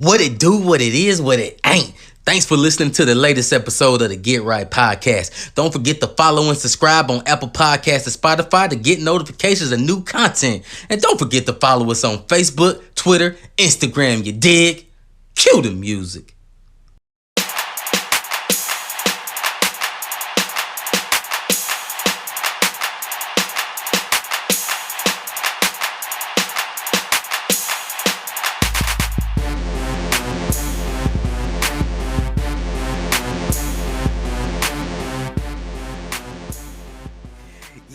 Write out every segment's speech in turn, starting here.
What it do, what it is, what it ain't. Thanks for listening to the latest episode of the Get Right Podcast. Don't forget to follow and subscribe on Apple Podcasts and Spotify to get notifications of new content. And don't forget to follow us on Facebook, Twitter, Instagram, you dig? Cue the music.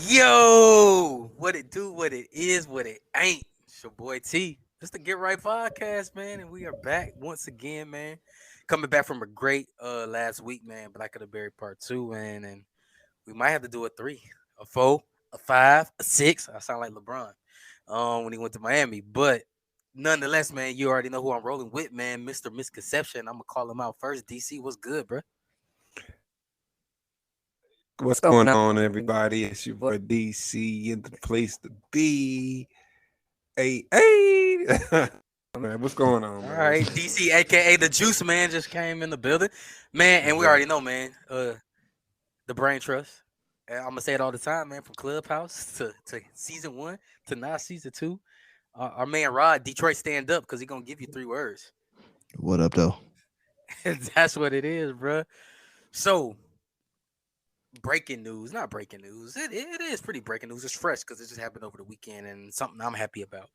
Yo, what it do, what it is, what it ain't. It's your boy T. It's the Get Right Podcast, man, and we are back once again, man. Coming back from a great last week, man. Black of the Berry Part 2, man, and we might have to do a 3, a 4, a 5, a 6. I sound like LeBron when he went to Miami. But nonetheless, man, you already know who I'm rolling with, man. Mr. Misconception. I'm gonna call him out first. DC, what's good, bro? What's going on, everybody? It's your boy DC in the place to be. Hey, man, what's going on, man? All right, DC, aka the Juice Man, just came in the building, man, and we already know, man. The Brain Trust. And I'm gonna say it all the time, man. From Clubhouse to season 1 to now season 2. Our man Rod, Detroit stand up, because he gonna give you 3 words. What up, though? That's what it is, bro. So, breaking news, not breaking news. It is pretty breaking news. It's fresh because it just happened over the weekend and something I'm happy about.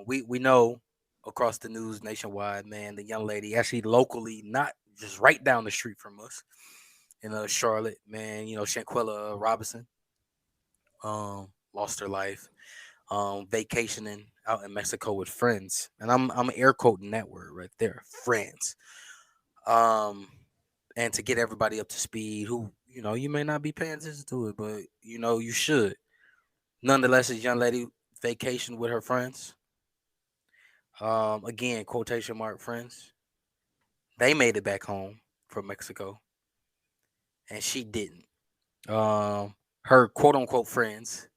We know across the news nationwide, man, the young lady actually locally, not just right down the street from us in Charlotte, man, Shanquella Robinson lost her life vacationing out in Mexico with friends. And I'm air quoting that word right there, friends. And to get everybody up to speed, who, you may not be paying attention to it, but you should. Nonetheless, this young lady vacation with her friends. Again, quotation mark friends. They made it back home from Mexico, and she didn't. Her quote unquote friends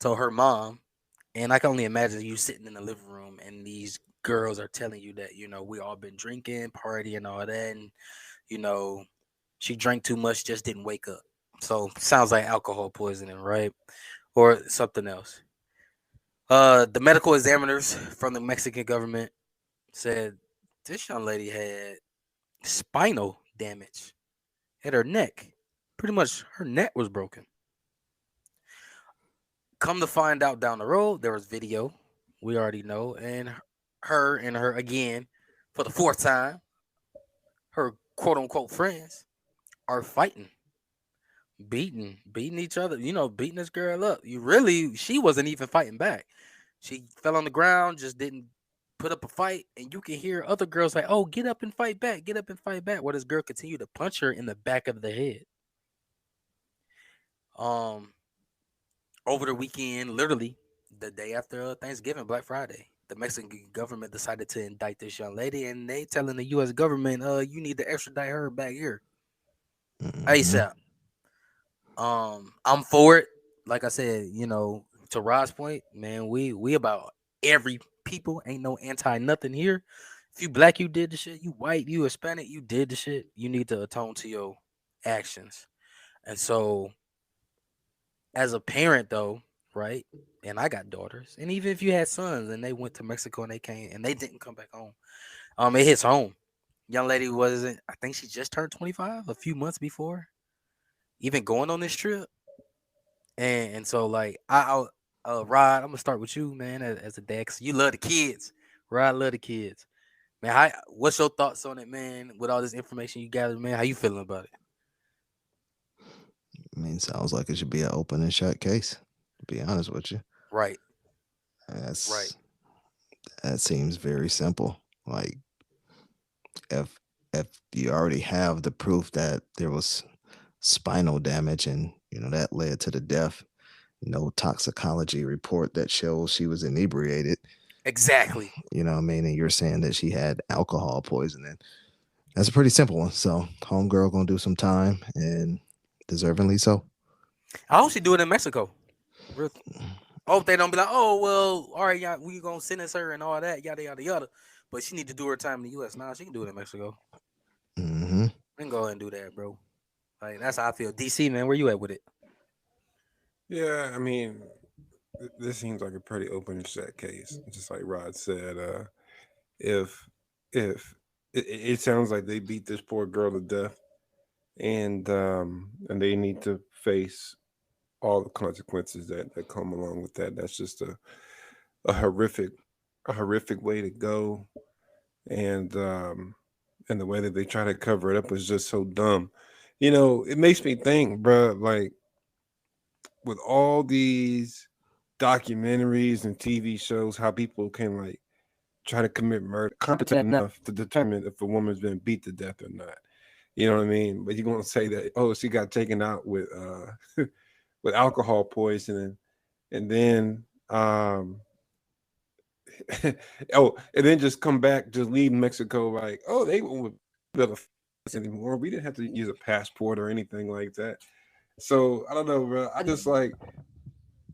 told her mom, and I can only imagine you sitting in the living room and these girls are telling you that, we all been drinking, partying, and all that, and she drank too much, just didn't wake up. So sounds like alcohol poisoning, right? Or something else. The medical examiners from the Mexican government said this young lady had spinal damage at her neck. Pretty much her neck was broken. Come to find out down the road, there was video. We already know. And her again, for the 4th time, her quote unquote friends are fighting. Beating each other, beating this girl up. She wasn't even fighting back. She fell on the ground, just didn't put up a fight, and you can hear other girls like, "Oh, get up and fight back, get up and fight back." While this girl continued to punch her in the back of the head. Over the weekend, literally the day after Thanksgiving, Black Friday, the Mexican government decided to indict this young lady, and they telling the U.S. government, you need to extradite her back here ASAP. I'm for it. Like I said, to Rod's point, man, we about every people. Ain't no anti nothing here. If you black, you did the shit. You white, you Hispanic, you did the shit. You need to atone to your actions. And so, as a parent, though, right? And I got daughters, and even if you had sons and they went to Mexico and they came and they didn't come back home, it hits home. Young lady wasn't. I think she just turned 25 a few months before even going on this trip. And so, like, Rod, I'm gonna start with you, man, as a dad, 'cause you love the kids. Rod love the kids, man. What's your thoughts on it, man? With all this information you gathered, man, how you feeling about it? I mean, sounds like it should be an open and shut case, to be honest with you. Right, That's right, that seems very simple. Like if if you already have the proof that there was spinal damage and that led to the death, no toxicology report that shows she was inebriated, exactly. what I mean, and you're saying that she had alcohol poisoning. That's a pretty simple one. So homegirl gonna do some time and deservingly so. I hope she do it in Mexico. Real, I hope they don't be like, oh well, all right, yeah, we gonna sentence her and all that, yada yada yada. but she need to do her time in the U.S. Nah, she can do it in Mexico. Mm-hmm. Then go ahead and do that, bro. Like that's how I feel. DC, man, where you at with it? Yeah, I mean, this seems like a pretty open and shut case. Just like Rod said, if it sounds like they beat this poor girl to death, and they need to face all the consequences that come along with that. That's just a horrific way to go, and the way that they try to cover it up is just so dumb. It makes me think, bro, like with all these documentaries and TV shows, how people can like try to commit murder, competent enough to determine if a woman's been beat to death or not. You know what I mean? But you're gonna say that, oh, she got taken out with with alcohol poisoning, and then oh, and then just come back, just leave Mexico like, oh, they won't be able to f- us anymore. We didn't have to use a passport or anything like that. So I don't know, bro. I just like,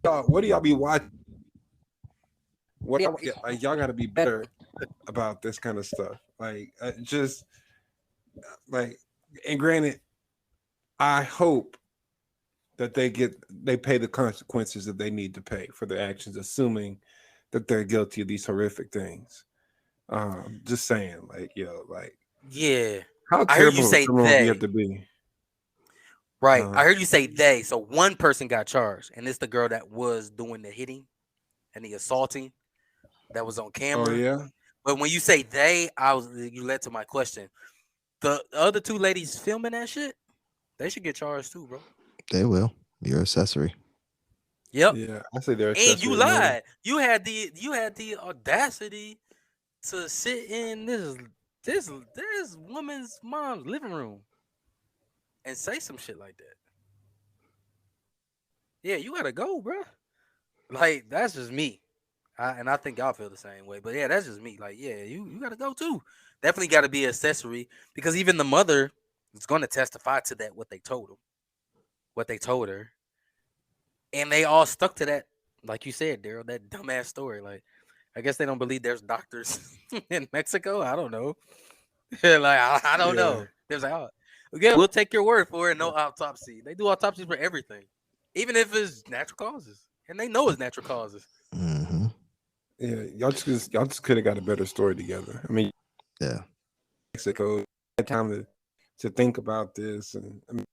what do y'all be watching? What like y'all got to be better about this kind of stuff. Like just like, and granted, I hope that they pay the consequences that they need to pay for their actions, assuming that they're guilty of these horrific things. Just saying, like, like, Yeah, how I heard you terrible of a say criminal do you have they. to be? Right, I heard you say they. So one person got charged, and it's the girl that was doing the hitting and the assaulting that was on Oh camera. yeah, But when you say they, you led to my question. The other two ladies filming that shit, they should get charged too, bro. They will. Your accessory. Yep. yeah. I say they're And you accessory murder. lied. You had the audacity to sit in this woman's mom's living room and say some shit like that. Yeah, you gotta go, bro. Like that's just me. And I think y'all feel the same way. But yeah, that's just me. Like, yeah, you gotta go too. Definitely gotta be an accessory because even the mother is gonna testify to that what they told her. And they all stuck to that, like you said, Daryl, that dumbass story. Like, I guess they don't believe there's doctors in Mexico. I don't know. Like, I don't Yeah, know. There's like, oh, okay, we'll take your word for it. No autopsy. They do autopsies for everything, even if it's natural causes, and they know it's natural causes. Mm-hmm. yeah. Y'all just could have got a better story together. I mean, Yeah. Mexico had time to think about this, and I mean,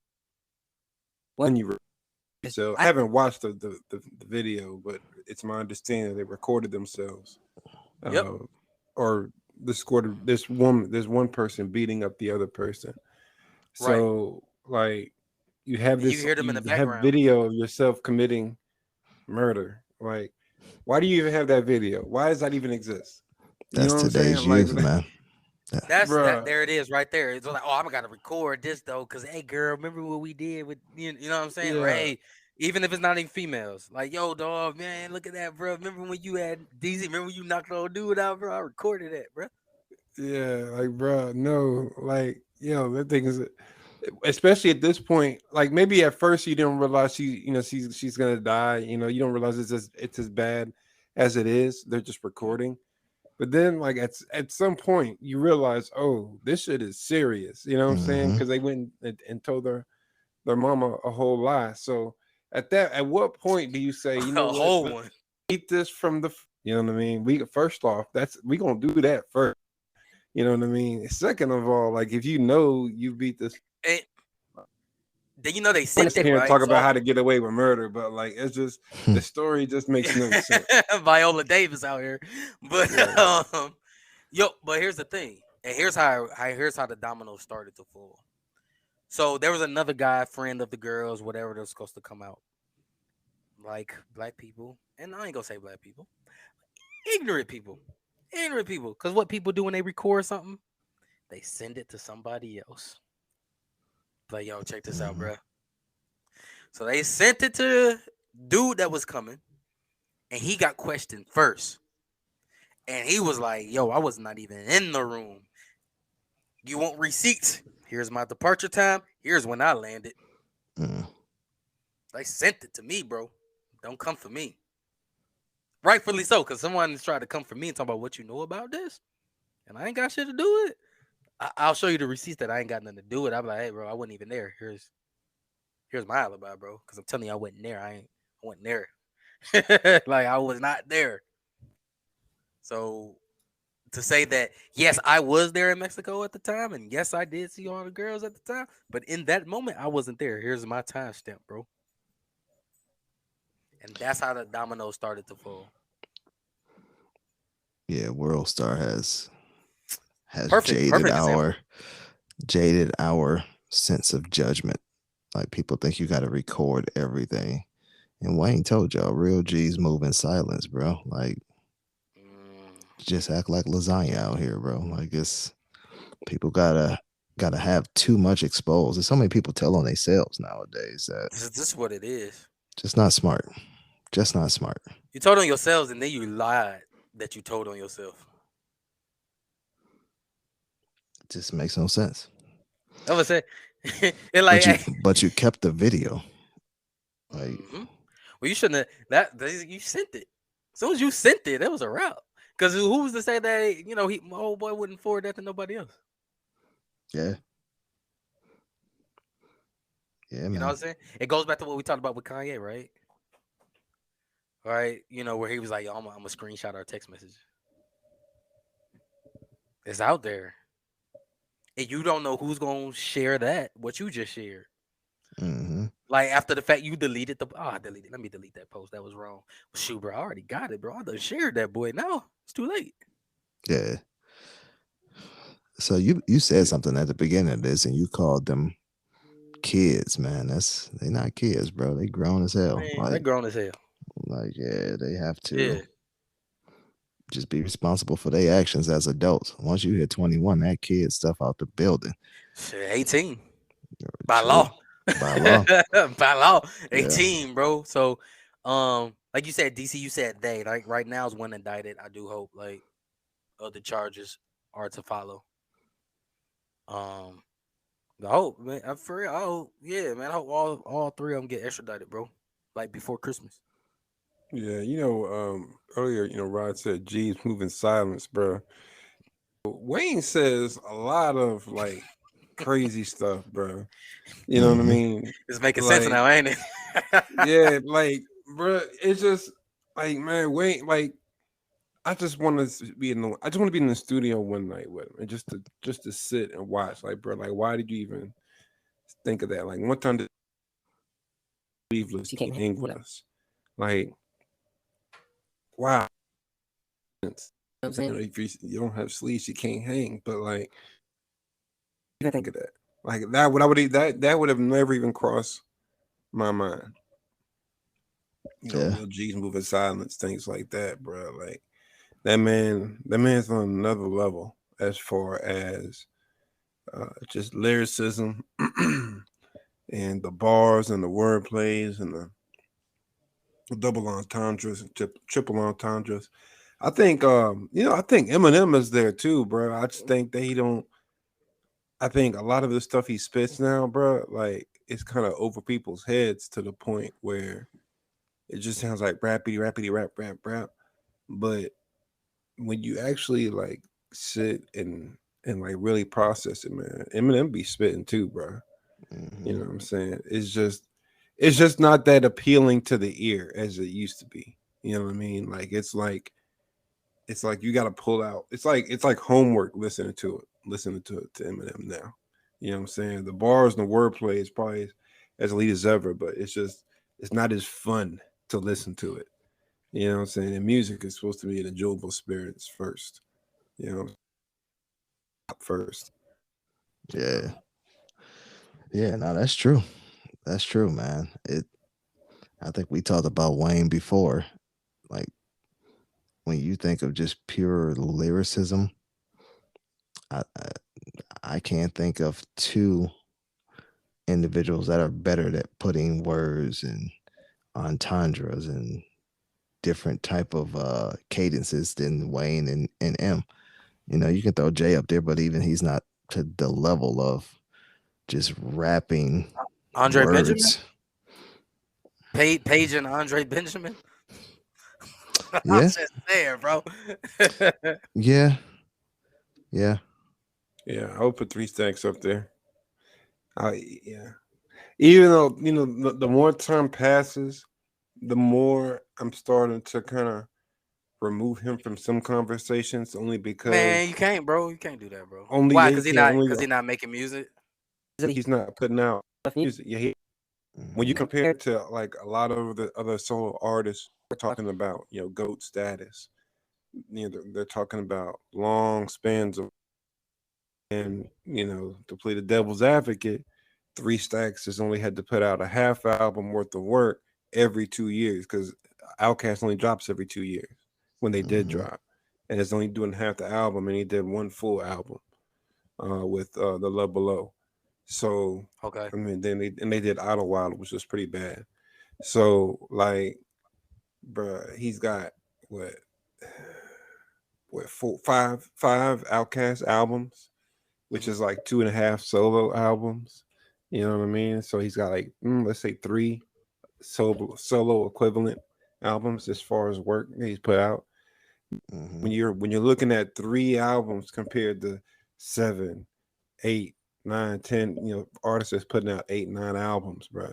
when you so I haven't watched the video, but it's my understanding they recorded themselves, Yep. or this one person beating up the other person. Right. So like you have And you this, hear them in you the have background. video of yourself committing murder. Like, why do you even have that video? Why does that even exist? You That's know what I'm today's saying? Like, youth, man. Yeah. That's that. bruh, There it is, right there. It's like, oh, I'm gotta record this though, cause hey, girl, remember what we did with you know what I'm saying? Or yeah, hey, even if it's not even females, like yo, dog, man, look at that, bro. Remember when you had DZ? Remember when you knocked the old dude out, bro? I recorded that, bro. yeah, like, bruh, no, like, that thing is, especially at this point, like maybe at first you didn't realize she's gonna die. You don't realize it's as bad as it is. They're just recording. But then, like at some point, you realize, oh, this shit is serious. You know what I'm saying? Mm-hmm. Because they went and told their mama a whole lie. So at what point do you say, you know A what, whole let's one. eat this from you know what I mean? We first off, we gonna do that first. You know what I mean? Second of all, like if you know you beat this, And then you know they I'm sent sit it here and right. talk So about how to get away with murder, but like it's just the story just makes no sense. Viola Davis out here, but Yeah. but here's the thing, and here's how the dominoes started to fall. So there was another guy, friend of the girls, whatever that was supposed to come out. Like black people, and I ain't gonna say black people, ignorant people, because what people do when they record something, they send it to somebody else. Like, yo, check this out, Mm-hmm. bruh. So they sent it to dude that was coming, and he got questioned first, and he was like, yo, I was not even in the room. You want receipts? Here's my departure time. Here's when I landed. Mm. They sent it to me, bro. Don't come for me. Rightfully so, because someone is trying to come for me and talk about what you know about this. and I ain't got shit to do with it, I'll show you the receipts that I ain't got nothing to do with it. I'm like, hey, bro, I wasn't even there. Here's my alibi, bro. Because I'm telling you, I wasn't there. I wasn't there. Like I was not there. So to say that yes, I was there in Mexico at the time, and yes, I did see all the girls at the time, but in that moment, I wasn't there. Here's my timestamp, bro. And that's how the dominoes started to fall. Yeah, World Star has Perfect example. jaded our sense of judgment. Like people think you got to record everything, and Wayne told y'all, real G's move in silence, bro. Like just act like lasagna out here, bro. Like it's people gotta have too much exposed. There's so many people tell on themselves nowadays that This is what it is. just not smart. Just not smart. You told on yourselves, and then you lied that you told on yourself. It just makes no sense. I would say, it like, But you kept the video. Like, well, you shouldn't have. You sent it. As soon as you sent it, that was a route. Because who was to say that my old boy wouldn't forward that to nobody else? Yeah. Yeah, man. You know what I'm saying? It goes back to what we talked about with Kanye, right? Right? Where he was like, yo, I'm gonna screenshot our text message. It's out there. And you don't know who's gonna share that, what you just shared. Mm-hmm. Like after the fact you deleted I deleted. Let me delete that post. That was wrong. Shoot, bro, I already got it, bro. I done shared that boy. Now it's too late. Yeah. So you said something at the beginning of this, and you called them kids, man. They not kids, bro. They grown as hell. Man, they grown as hell. Like, yeah, they have to just be responsible for their actions as adults. Once you hit 21, that kid stuff out the building. 18 by law. By law. By law. 18, bro. So, like you said, DC, you said they. Like right now is one indicted. I do hope like other charges are to follow. I hope, man. For real, I hope, yeah, man. I hope all three of them get extradited, bro. Like before Christmas. Yeah, earlier, Rod said G's move in silence, bro. Wayne says a lot of like crazy stuff, bro. You know what I mean? It's making sense now, ain't it? Yeah, like, bro, it's just like, man, Wayne, like, I just want to be in the studio one night with him and just to sit and watch. Like, bro, like, why did you even think of that? Like, one time did you leave you can't hang with us? Like, wow. If you don't have sleeves, you can't hang. But like, you think of that. Like that would have never even crossed my mind. Real G's moving silence, things like that, bro. Like that man's on another level as far as just lyricism and the bars and the word plays and the double entendres and triple entendres. I think I think Eminem is there too, bro. I just think I think a lot of the stuff he spits now, bro, like it's kind of over people's heads to the point where it just sounds like rappity rap. But when you actually like sit and like really process it, man, Eminem be spitting too, bro. Mm-hmm. You know what I'm saying? It's just not that appealing to the ear as it used to be. You know what I mean? Like it's like you got to pull out. It's like homework listening to Eminem now. You know what I'm saying? The bars and the wordplay is probably as elite as ever, but it's not as fun to listen to it. You know what I'm saying? And music is supposed to be an enjoyable experience first. You know, first. Yeah. Yeah, no, that's true. That's true, man. I think we talked about Wayne before. Like when you think of just pure lyricism, I can't think of two individuals that are better at putting words and entendres and different type of cadences than Wayne and M. You can throw Jay up there, but even he's not to the level of just rapping Andre words. Benjamin? Paige and Andre Benjamin? Yeah. I'm just there, bro. Yeah. Yeah. Yeah, I would put 3 Stacks up there. Yeah. Even though the more time passes, the more I'm starting to kind of remove him from some conversations, only Man, because you can't, bro. You can't do that, bro. only Why? yeah, Cause he he can't not. only Cause he not making music. he's not putting out music. Yeah, when you Mhm. compare it to like a lot of the other solo artists, we're talking about GOAT status. They're talking about long spans of, and to play the devil's advocate, 3 Stacks has only had to put out a half album worth of work every 2 years because Outkast only drops every 2 years when they did Mhm. drop, and it's only doing half the album, and he did one full album with the Love Below. So Okay. I mean, they did Idlewild, which was pretty bad. So like, bruh, he's got what five Outkast albums, which Mhm. is like 2.5 solo albums. You know what I mean? So he's got like let's say 3 solo equivalent albums as far as work that he's put out. Mhm. When you're looking at 3 albums compared to 7, 8, 9, 10, artists that's putting out 8, 9 albums, bro.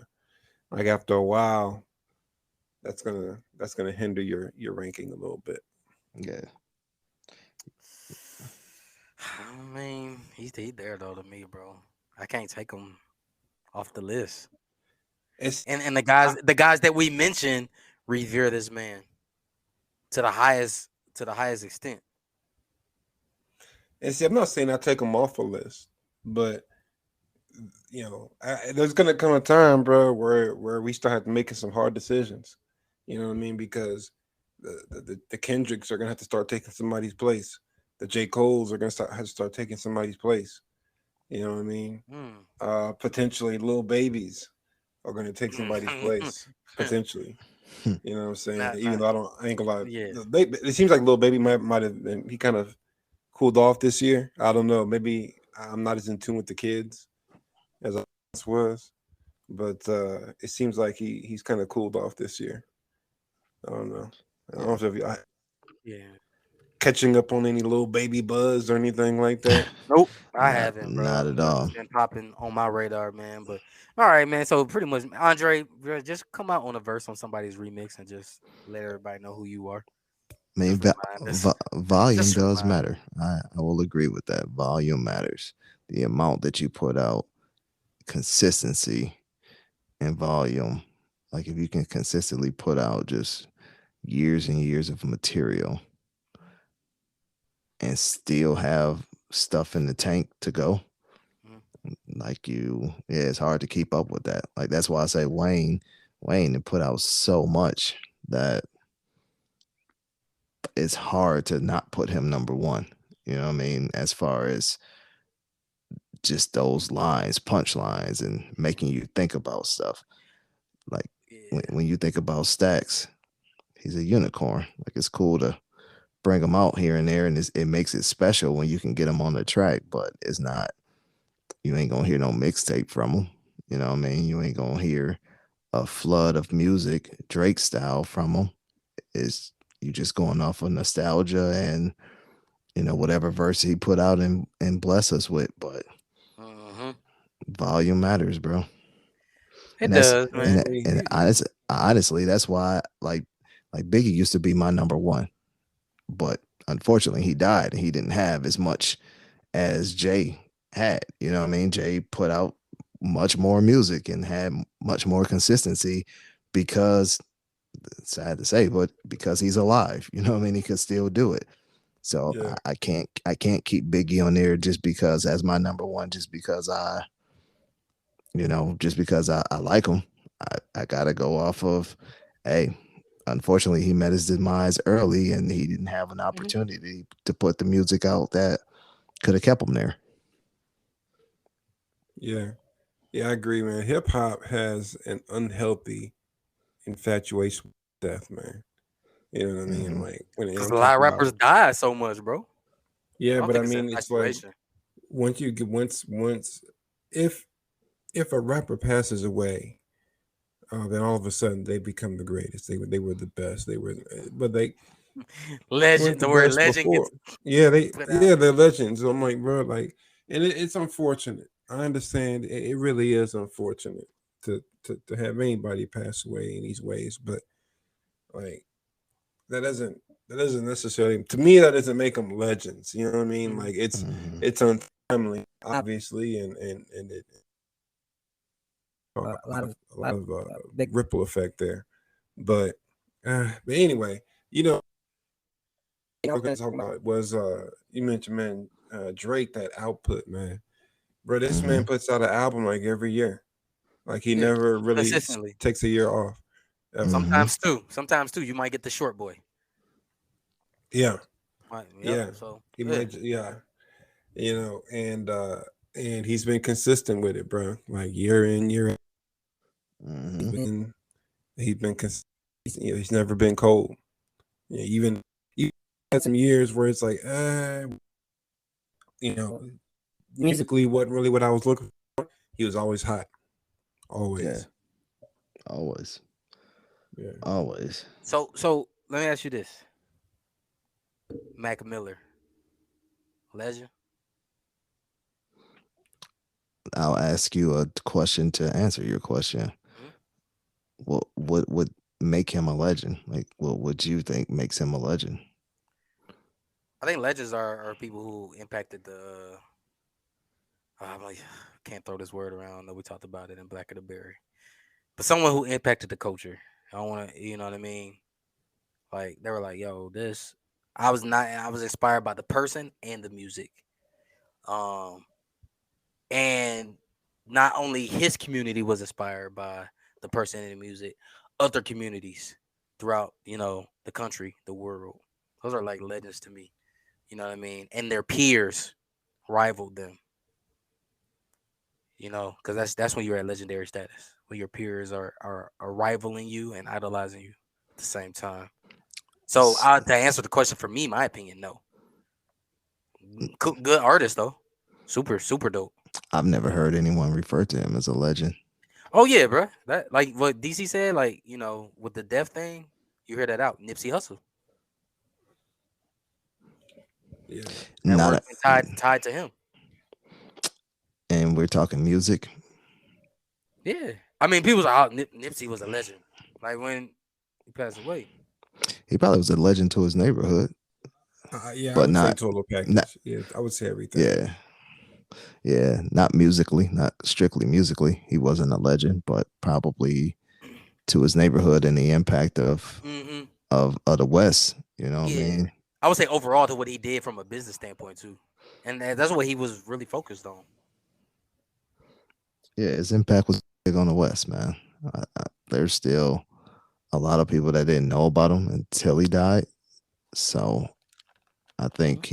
Like after a while, that's gonna hinder your ranking a little bit. Yeah. I mean, he there though to me, bro. I can't take him off the list. It's And I, the guys that we mentioned revere this man to the highest extent. and see, I'm not saying I take them off a list, but there's gonna come a time, bro, where we start making some hard decisions. You know what I mean? Because the Kendricks are gonna have to start taking somebody's place. The J. Coles are gonna have to start taking somebody's place. You know what I mean? Mm. Potentially, little babies are gonna take somebody's place. Potentially, you know what I'm saying? not, Even not, though I ain't gonna lie, yeah. it seems like little baby might have been he kind of cooled off this year. I don't know. Maybe I'm not as in tune with the kids as I once was, but it seems like he's kind of cooled off this year. I don't know. I don't Yeah. know if you Yeah. catching up on any little baby buzz or anything like that. Nope, I not haven't, not bro. at all. Nothing's been popping on my radar, man. But all right, man. So pretty much, Andre, bro, just come out on a verse on somebody's remix and just let everybody know who you are. I mean, Just remind us. volume Just does remind. matter. I will agree with that. Volume matters. The amount that you put out, consistency and volume. Like if you can consistently put out just years and years of material and still have stuff in the tank to go, Mhm. like yeah, it's hard to keep up with that. Like that's why I say Wayne put out so much that it's hard to not put him number one. You know what I mean? As far as just those lines, punchlines, and making you think about stuff. Like Yeah. when you think about Stacks, he's a unicorn. Like it's cool to bring him out here and there, and it makes it special when you can get him on the track. But it's not. You ain't gonna hear no mixtape from him. You know what I mean? You ain't gonna hear a flood of music Drake style from him. Is you just going off of nostalgia and whatever verse he put out and bless us with. But Hmm. volume matters, bro. It And that's does, Yeah, and man. and honestly, that's why like Biggie used to be my number one, but unfortunately he died and he didn't have as much as Jay had. You know what I mean? Jay put out much more music and had much more consistency because sad to say, but because he's alive, you know what I mean? He could still do it. So yeah, I can't keep Biggie on there just because as my number one, just because I like him. I gotta go off of, hey, unfortunately he met his demise early and he didn't have an Hmm. opportunity to put the music out that could have kept him there. yeah, yeah. I agree, man. Hip hop has an unhealthy infatuation with death, man. You know what I mean? Hmm. Like when Because I'm a lot of talking about, rappers die so much, bro. I yeah, don't but I think it's mean, it's like infatuation. once you get once if if a rapper passes away, then all of a sudden they become the greatest. They were the best. They were, but they weren't Legend. the The word best legend before. gets Yeah, put out. they're legends. So I'm like, bro, like, and it's unfortunate. I understand it really is unfortunate to have anybody pass away in these ways, but like that doesn't that doesn't necessarily to me that doesn't make them legends. You know what I mean? Mhm. Like Mhm. it's untimely, obviously, and it A lot of a lot of big. ripple effect there. But anyway, you know, I was gonna talk about was you mentioned man Drake that output man, bro. This man Mhm. puts out an album like every year. Like he Yeah, never really consistently. takes a year off ever. Mhm. Sometimes too. You might get the short boy. Yeah, Yep. yeah. So He yeah. might, yeah, you know, and he's been consistent with it, bro. Like year in, year out. He's Mhm. been he's been he's never been cold. Yeah, even had some years where it's like, you know, musically wasn't really what I was looking for. He was always hot, Yeah. always. Always. Yeah. Always. So let me ask you this: Mac Miller, legend. I'll ask you a question to answer your question. Mhm. What would make him a legend? Like, what would you think makes him a legend? I think legends are people who impacted the. I'm like, can't throw this word around. That we talked about it in Black of the Berry, but someone who impacted the culture. I don't want to, you know what I mean? Like they were like, yo, this. I was not. I was inspired by the person and the music. Um, and not only his community was inspired by the person and the music, other communities throughout, the country, the world. Those are like legends to me. You know what I mean? And their peers rivaled them. Because that's when you're at legendary status, when your peers are rivaling you and idolizing you at the same time. So S- to answer the question, for me, my opinion, no. Good artist though, super dope. I've never heard anyone refer to him as a legend. Oh yeah, bro. That like what DC said, like with the death thing, you hear that out. Nipsey Hussle, Yeah. that Not work a, been tied to him. and we're talking music. Yeah, I mean, people are like, Nipsey was a legend. Like when he passed away. He probably was a legend to his neighborhood, Yeah, I but would say not total not package. Yeah, I would say everything. yeah. Yeah, not musically, not strictly musically. He wasn't a legend, but probably to his neighborhood and the impact Hmm. of the West. You know what I Yeah, mean? I would say overall to what he did from a business standpoint too, and that's what he was really focused on. Yeah, his impact was big on the West, man. There's still a lot of people that didn't know about him until he died. So I Hmm. think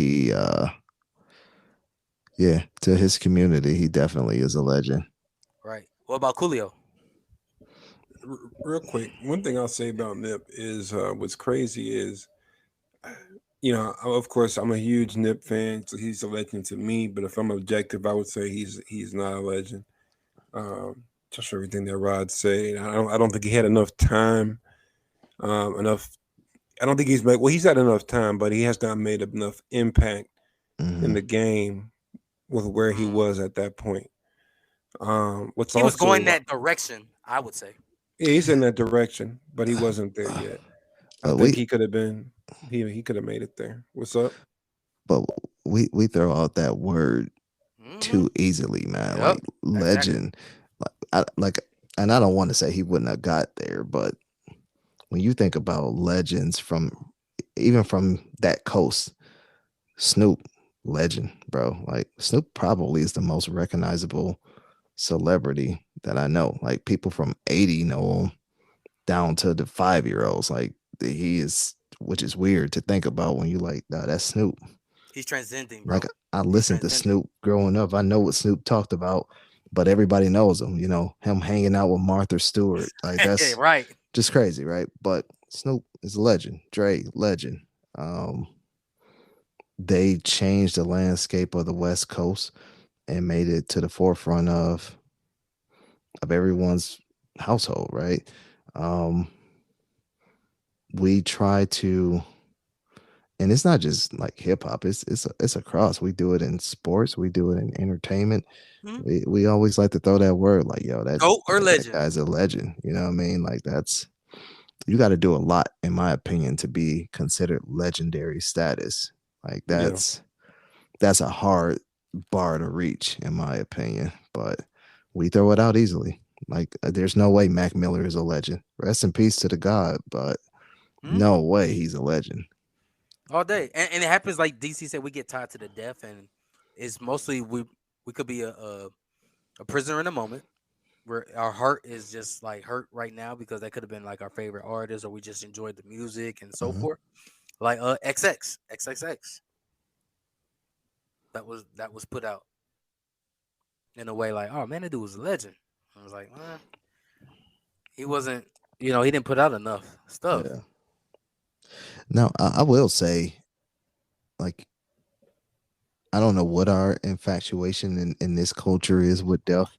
yeah, to his community, he definitely is a legend. Right. What about Coolio? Real quick, one thing I'll say about Nip is what's crazy is, you know, of course I'm a huge Nip fan, so he's a legend to me. But if I'm objective, I would say he's not a legend. Just for everything that Rod said, I don't think he had enough time, enough. I don't think he's made. Well, he's had enough time, but he has not made enough impact in Hmm. the game with where he Mm. was at that point. What's He was going also that direction, I would say. yeah, he's in that direction, but he wasn't there yet. I But think he could have been. He could have made it there. What's up? but we throw out that word Hmm. too easily, man. Yep. Like Exactly. legend, like, and I don't want to say he wouldn't have got there, but when you think about legends from even from that coast, Snoop, legend, bro. Like Snoop probably is the most recognizable celebrity that I know. Like people from 80 know him down to the 5-year-olds. Like he is, which is weird to think about when you like, nah, that's Snoop. He's transcending, Like bro. I He's listened to transcending. Snoop growing up. I know what Snoop talked about, but everybody knows him. You know, him hanging out with Martha Stewart. Like that's Right. just crazy, right? But Snoop is a legend. Dre, legend. Um, they changed the landscape of the West Coast and made it to the forefront of everyone's household, right? Um, we try to and it's not just like hip hop. It's across. We do it in sports. We do it in entertainment. Mhm. We always like to throw that word like, yo, GOAT or that legend? guy's a legend. You know what I mean? Like you got to do a lot, in my opinion, to be considered legendary status. Like Yeah. that's a hard bar to reach, in my opinion. But we throw it out easily. Like there's no way Mac Miller is a legend. Rest in peace to the God, but Mhm. no way he's a legend. All day, and it happens like DC said. We get tied to the death, and it's mostly we could be a prisoner in a moment where our heart is just like hurt right now because that could have been like our favorite artist, or we just enjoyed the music and so Mhm. forth. Like XXX, that was put out in a way like, oh man, that dude was a legend. I was like, he wasn't, he didn't put out enough stuff. Yeah. Now, I will say, like, I don't know what our infatuation in this culture is with death,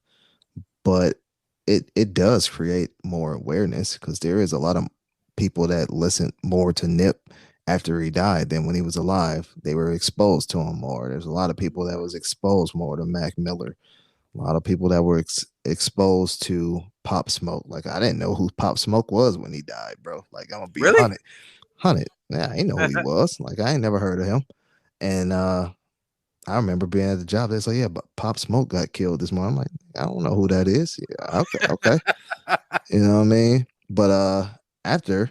but it does create more awareness because there is a lot of people that listen more to Nip after he died than when he was alive. They were exposed to him more. There's a lot of people that was exposed more to Mac Miller. A lot of people that were exposed to Pop Smoke. Like I didn't know who Pop Smoke was when he died, bro. Like I'm gonna be Really? 100. Yeah, I ain't know who he was. Like I ain't never heard of him. And I remember being at the job. They say, "Yeah, but Pop Smoke got killed this morning." I'm like, I don't know who that is. Yeah, okay. You know what I mean? But after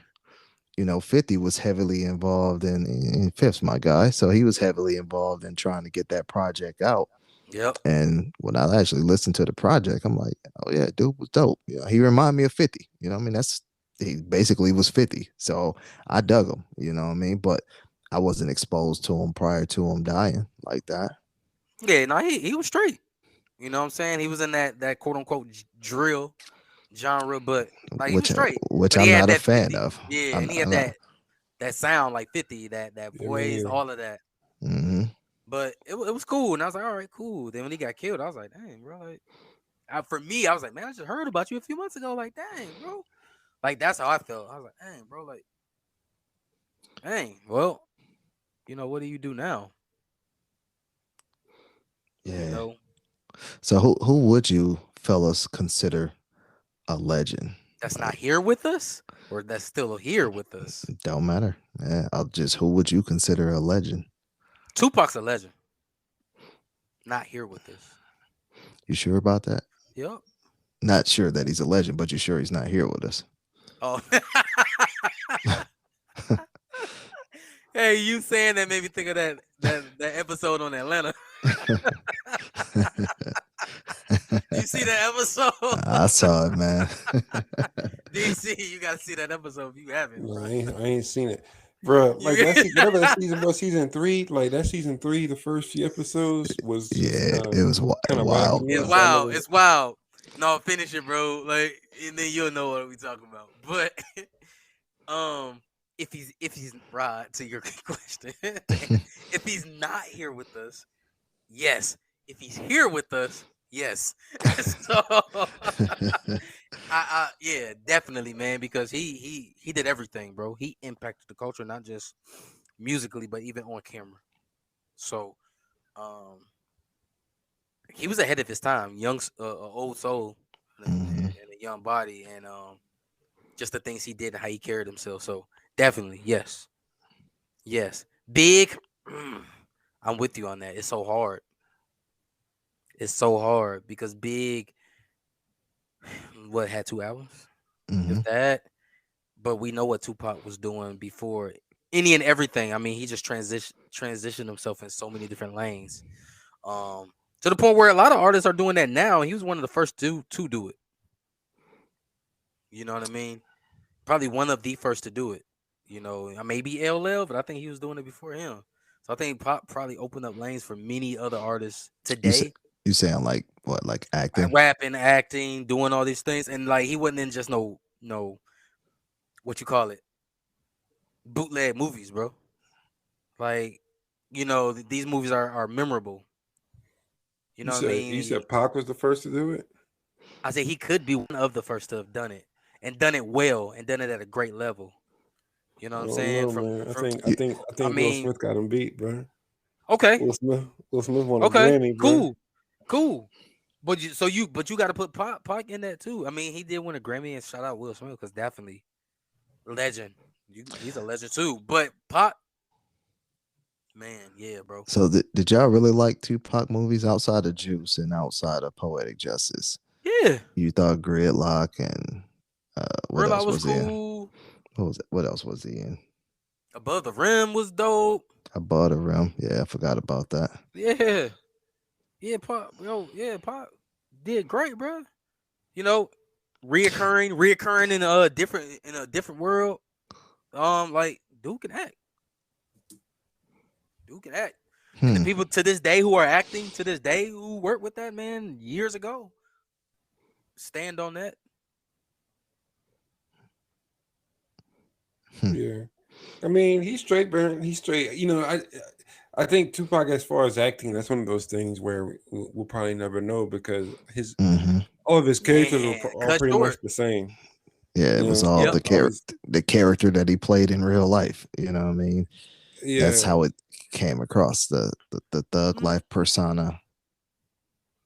50 was heavily involved in Fifth's my guy, so he was heavily involved in trying to get that project out. Yep. And when I actually listened to the project, I'm like, oh yeah, dude was dope. He reminded me of 50. You know what I mean? He basically was 50. So I dug him, you know what I mean? But I wasn't exposed to him prior to him dying like that. Yeah, no, he was straight. You know what I'm saying? He was in that quote unquote drill genre, but like he was Which straight. which But he I'm had not a that fan 50. of. Yeah, I'm and he had I'm not. that sound like 50, that Yeah, me voice, neither. all of that. Hmm. But it was cool, and I was like, all right, cool. Then when he got killed, I was like, dang, bro. Like, for me, I was like, man, I just heard about you a few months ago. Like, dang, bro. Like that's how I felt. I was like, dang, bro. Like, dang. Well, what do you do now? You Yeah. know, So who would you fellas consider a legend? that's not Like, here with us, or that's still here with us. don't matter. Yeah, who would you consider a legend? Tupac's a legend. Not here with us. You sure about that? Yep. Not sure that he's a legend, but you sure he's not here with us? Oh. Hey, you saying that made me think of that episode on Atlanta. You see that episode? I saw it, man. DC, you gotta see that episode if you haven't, No, bro. I ain't seen it, bro. Like whatever that season was, season 3. Like that season 3, the first few episodes was just Yeah, kind it was of whack to wild, me. It's bro. So I wild. never. It's wild. No, finish it, bro. Like, and then you'll know what we talking about. But um, if he's Rod, to your question, if he's not here with us, yes. If he's here with us, yes. So yeah, definitely, man, because he did everything, bro. He impacted the culture, not just musically, but even on camera. So um he was ahead of his time, old soul Mhm. and a young body, and just the things he did and how he carried himself. So definitely, yes. Big, I'm with you on that. It's so hard. It's so hard because Big, what, had 2 albums, if Mhm. that. But we know what Tupac was doing before any and everything. I mean, he just transitioned himself in so many different lanes. To the point where a lot of artists are doing that now. He was one of the first to do it. You know what I mean? Probably one of the first to do it. Maybe LL, but I think he was doing it before him. So I think Pop probably opened up lanes for many other artists You say, today. you saying like what, like acting? Rapping, acting, doing all these things, and like he wasn't in just no what you call it, bootleg movies, bro. Like, these movies are memorable. You You know what I said mean? Pac was the first to do it. I say he could be one of the first to have done it and done it well and done it at a great level. You know I what I'm don't saying? know, man. I think I You, think I I think Will mean, Smith got him beat, bro. okay, Will Smith won a okay, Grammy, bro. cool. But you got to put Pac in that too. I mean, he did win a Grammy, and shout out Will Smith because definitely legend. He's a legend too. But Pac, man, yeah, bro. so did y'all really like Tupac movies outside of Juice and outside of Poetic Justice? Yeah, You thought Gridlock and what Real I else was was he in? cool. What was it? What else was he in? Above the Rim was dope. Above the Rim. Yeah, I forgot about that. Yeah, yeah, Pac, yo, yeah, Pac did great, bro. You know, reoccurring in a different world. Like Duke can act. Duke can act. And the Hmm. people to this day who are acting to this day who worked with that man years ago stand on that. Hmm. Yeah. I mean, he's straight, bro. He's straight. I think Tupac, as far as acting, that's one of those things where we'll probably never know because Mm-hmm. all of his characters are Man, all cut pretty much short. the same. Yeah, it You know was what I'm all Yep. saying? All his, the character that he played in real life. You know what I mean? That's yeah, how it came across the thug Mhm. life persona.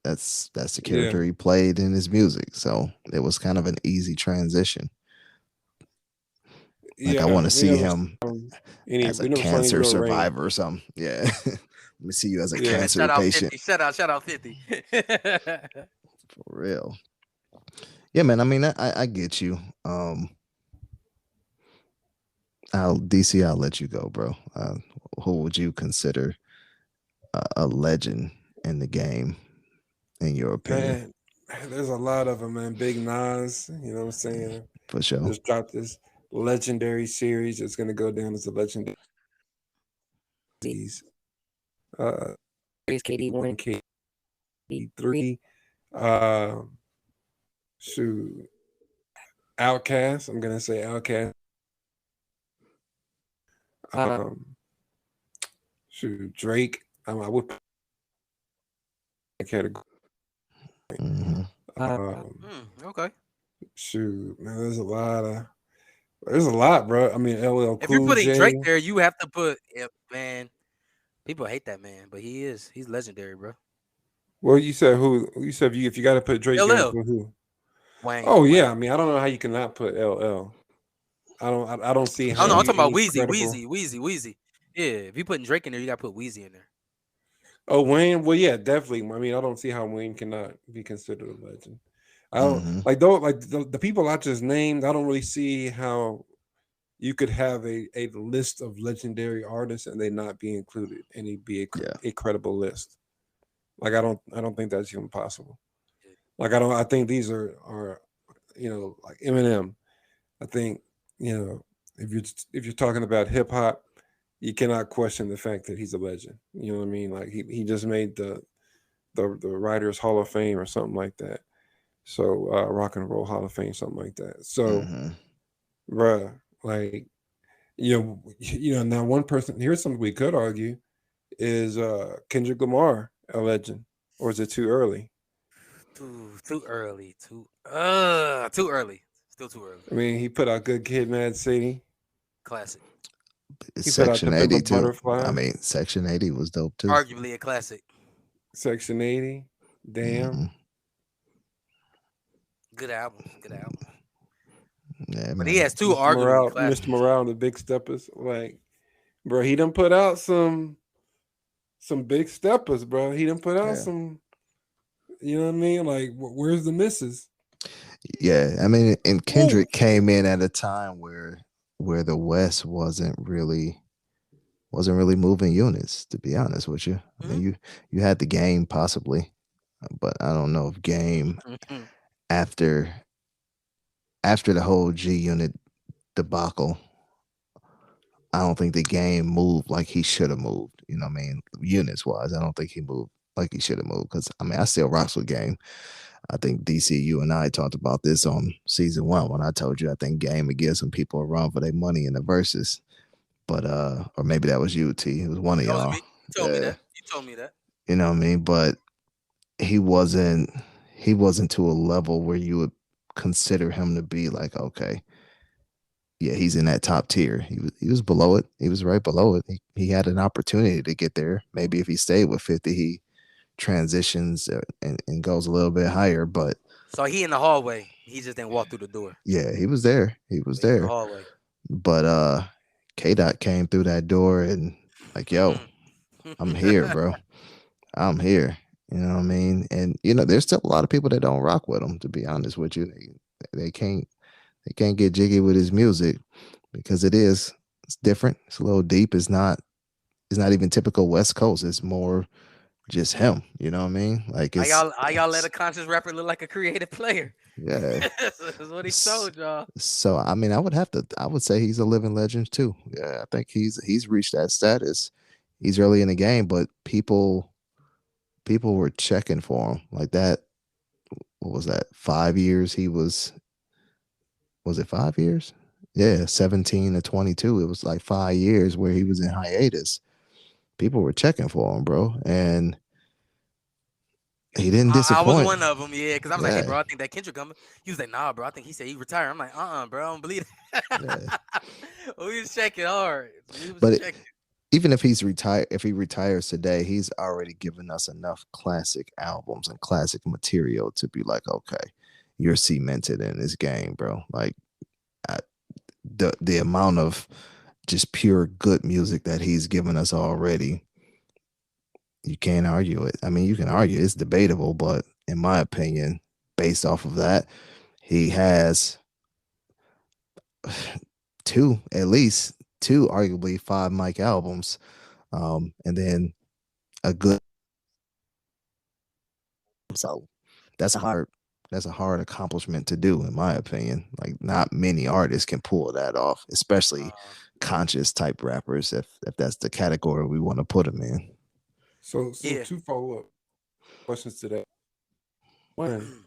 That's the yeah, character he played in his music. So it was kind of an easy transition. Like I yeah. want to see him as a We never saw any cancer real rain. survivor or something. Yeah. Let me see you as a Yeah, Man, cancer patient. shout out 50. For real. Yeah, man. I mean, I get you. I'll let you go, bro. Who would you consider a legend in the game, in your opinion? man. There's a lot of them, man. Big Nas, you know what I'm saying? For sure. Just dropped this legendary series. It's gonna go down as a legendary series. Uh, KD1, KD3. Um, shoot, Outcast. I'm gonna say Outcast. Um, shoot, Drake. I would put that category. Hmm. Okay. Shoot, man, there's a lot, bro. I mean, LL If you're Cool putting J. Drake there, you have to put man. People hate that man, but he's legendary, bro. Well, you said who? You said if you got to put Drake, you got to LL put who? Wayne Oh yeah, I Wayne. mean, I don't know how you cannot put LL. I don't see Oh how no, I'm Yeah. talking about any Wheezy, credible. Wheezy. Yeah, if you putting Drake in there, you gotta put Wheezy in there. Oh, Wayne. Well, yeah, definitely. I mean, I don't see how Wayne cannot be considered a legend. I don't Hmm. like though. Like the people I just named, I don't really see how you could have a list of legendary artists and they not be included, and it be Yeah. a credible list. Like I don't think that's even possible. Yeah. Like I think these are like Eminem. I think if you're talking about hip hop, you cannot question the fact that he's a legend. You know what I mean? Like he just made the Writers Hall of Fame or something like that. So Rock and Roll Hall of Fame, something like that. So, Hmm. bruh, like now one person here's something we could argue is Kendrick Lamar a legend, or is it too early? Too early. Too early. Still too early. I mean, he put out Good Kid, Mad City. Classic. It's He put out To Section Pimp a 80 too. I Butterfly, mean, Section 80 was dope too. Arguably a classic. Section 80. Damn. Hmm. Good albums. Good albums. Yeah, But he man. has two arguably Mr. classics. Morale, and the Big Steppers. Like, bro, he done put out some big steppers, bro. He done put out Yeah. some. You know what I mean? Like, where's the misses? Yeah. I mean, and Ooh. Kendrick came in at a time where the West wasn't really moving units, to be honest with you. I mean, Mhm. you had the Game possibly, but I don't know if Game Mhm. after the whole G Unit debacle, I don't think the Game moved like he should have moved. You know what I mean? Units wise, I don't think he moved like he should have moved. Because I mean, I still rocks with Game. I think DC, you and I talked about this on season 1 when I told you I think Game would give some people a run for their money in the verses. But or maybe that was you, T. It was one of That was y'all. me. You told me Yeah. that. You told me that. You know what I mean? But he wasn't he wasn't to a level where you would consider him to be like, okay, yeah, he's in that top tier. He was below it. He was right below it. He had an opportunity to get there. Maybe if he stayed with 50, he transitions and goes a little bit higher. But So he in the hallway. He just didn't walk through the door. yeah, he was there. He was He in the there. hallway. But K Dot came through that door and like, yo, I'm here, bro. I'm here. You know what I mean? And there's still a lot of people that don't rock with him, to be honest with you. They can't get jiggy with his music because it's different. It's a little deep. It's not even typical West Coast. It's more just him. You know what I mean? Like How y'all let a conscious rapper look like a creative player? yeah. That's what he told y'all. So I mean, I would say he's a living legend too. Yeah, I think he's reached that status. He's early in the game, but people were checking for him like that. What was that? 5 years he was it 5 years? Yeah, 17 to 22. It was like 5 years where he was in hiatus. People were checking for him, bro, and he didn't I was disappoint. one of them, yeah, because I was like, hey, Yeah. bro, I think that Kendrick coming. He was like, nah, bro, I think he said he retired. I'm like, bro, I don't believe it. Yeah. We was checking hard. We was But checking. even if if he retires today, he's already given us enough classic albums and classic material to be like, okay, you're cemented in this game, bro. Like the amount of just pure good music that he's given us already, you can't argue it. I mean, you can argue it's debatable, but in my opinion, based off of that, he has at least two, arguably 5 mic albums, and then a good. So that's a hard accomplishment to do, in my opinion. Like not many artists can pull that off, especially conscious type rappers, if that's the category we want to put them in. So Yeah. 2 follow-up questions to that. One,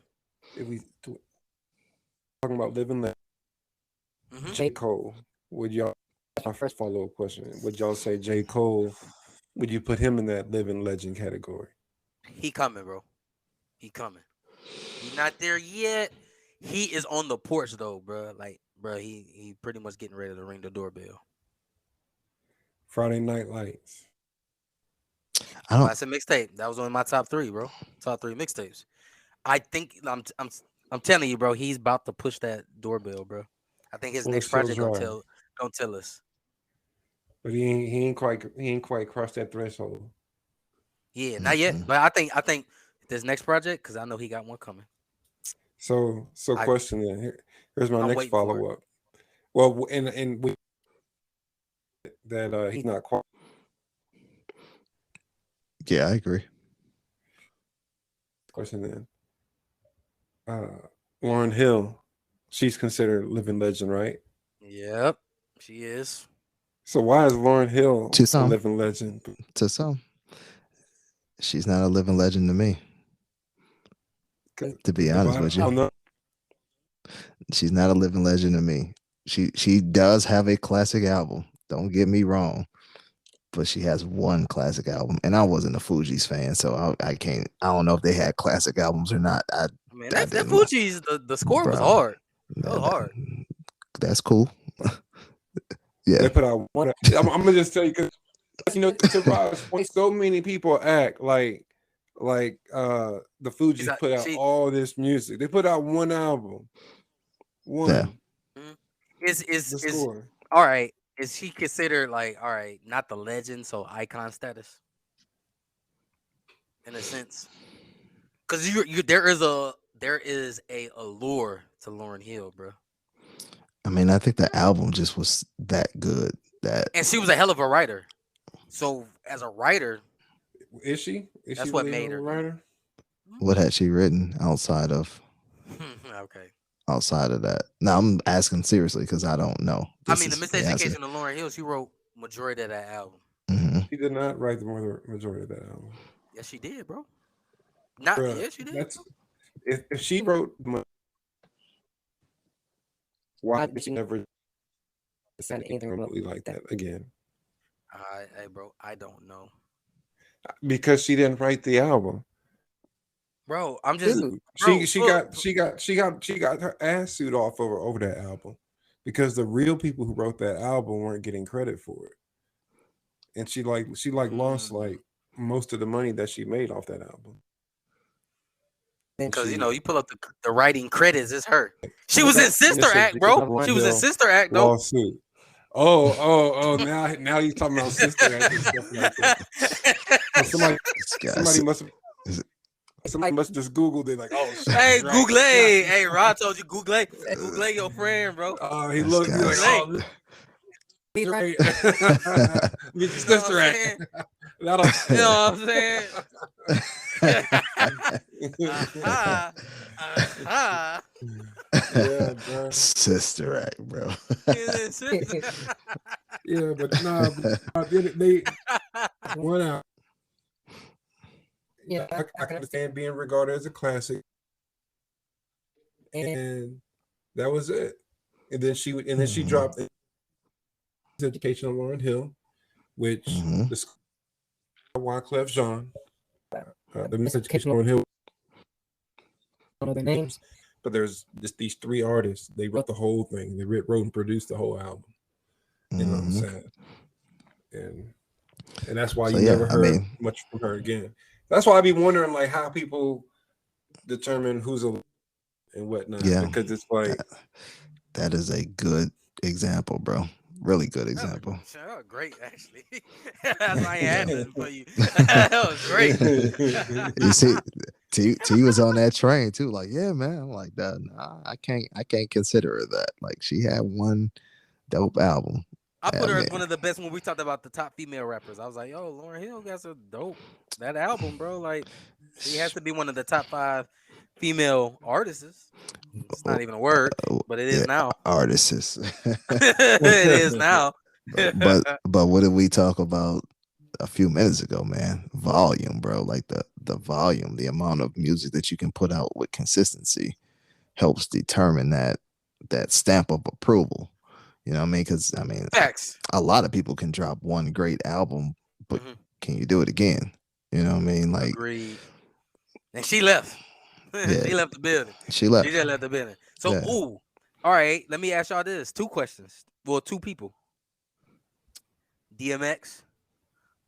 if we talking about living legend, J. Cole, would y'all? My first follow-up question: would y'all say J. Cole? Would you put him in that living legend category? He coming, bro. He coming. He not there yet. He is on the porch though, bro. Like, bro, he pretty much getting ready to ring the doorbell. Friday Night Lights. I said mixtape. That was on my top 3, bro. Top 3 mixtapes. I think I'm telling you, bro. He's about to push that doorbell, bro. I think his next project gonna tell us. But he ain't quite crossed that threshold. Yeah, not yet. But I think this next project, because I know he got one coming. So question then. Here's my next follow up. Well, and we that he's not quite. Yeah, I agree. Question then. Lauryn Hill, she's considered a living legend, right? Yep, she is. So why is Lauryn Hill To some, a living legend? To some, she's not a living legend to me. To be honest with you, she's not a living legend to me. She does have a classic album. Don't get me wrong, but she has one classic album, and I wasn't a Fugees fan, so I can't. I don't know if they had classic albums or not. Man, that Fugees, the score was hard. Hard. That's cool. Yeah, they put out one. I'm gonna just tell you because to Rob's point, so many people act like the Fugees put out all this music. They put out one album. One. Yeah. Is all right. Is he considered like all right, not the legend, so icon status? In a sense. Because there is a allure to Lauryn Hill, bro. I mean, I think the album just was that good. And she was a hell of a writer. So as a writer, is she? That's what made her. Writer? What had she written outside of? Okay. Outside of that, now I'm asking seriously because I don't know. The Miseducation of Lauryn Hill, she wrote majority of that album. Mm-hmm. She did not write the majority of that album. Yes, she did, bro. Yes, she did. If she wrote, why did she never send anything remotely like that again? Hey, bro, I don't know. Because she didn't write the album. Bro, I'm just she got her ass suit off over that album because the real people who wrote that album weren't getting credit for it, and she lost like most of the money that she made off that album. Because you pull up the writing credits, it's her. She was in Sister Act, bro. She was in Sister Act, though. Lawsuit. Oh! Now he's talking about Sister Act and stuff like that. Somebody must have just Googled it, like, oh shit. Hey, right. Google. Hey, Rod told you Google. Google your friend, bro. He looked like, oh, right. Get your Sister Act. You know what I'm saying? Yeah, bro. Sister Act, bro. Yeah, but nah, they went out. Yeah, I can understand being regarded as a classic, and that was it. And then she dropped Education on Lauryn Hill, which the Wyclef Jean, the Miseducation on Lauryn Hill. I don't know their names, but there's just these three artists. They wrote the whole thing. They wrote and produced the whole album. You know what I'm saying? And that's why you never heard much from her again. That's why I be wondering like how people determine who's a and whatnot. Yeah, because it's like that is a good example, bro. Really good example. That was great, actually. That's why I had it for you. That was great. You see, T was on that train too. Like, yeah, man. I'm like that. Nah, I can't consider her that. Like, she had one dope album. I put her as one of the best when we talked about the top female rappers. I was like, yo, Lauryn Hill got some dope that album, bro. Like, she has to be one of the top 5 female artists. It's not even a word, but it is now. Artists. It is now. but what did we talk about a few minutes ago, man? Volume, bro. Like the volume, the amount of music that you can put out with consistency helps determine that stamp of approval. You know what I mean? Because facts. A lot of people can drop one great album, but can you do it again? You know what I mean? Like, agreed. And she left. Yeah. She left the building. She left. She just left the building. So, all right. Let me ask y'all this: 2 questions. Well, 2 people. DMX,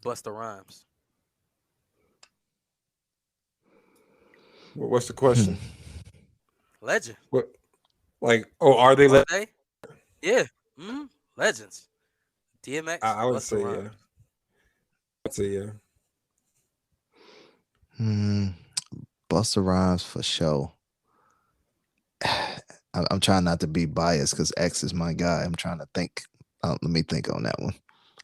Busta Rhymes. What's the question? Legend. What? Like, are they legend? Yeah. Legends. DMX. I would Busta say Rhymes. yeah. I'd say yeah. Busta Rhymes for sure. I'm trying not to be biased because X is my guy. I'm trying to think. Let me think on that one.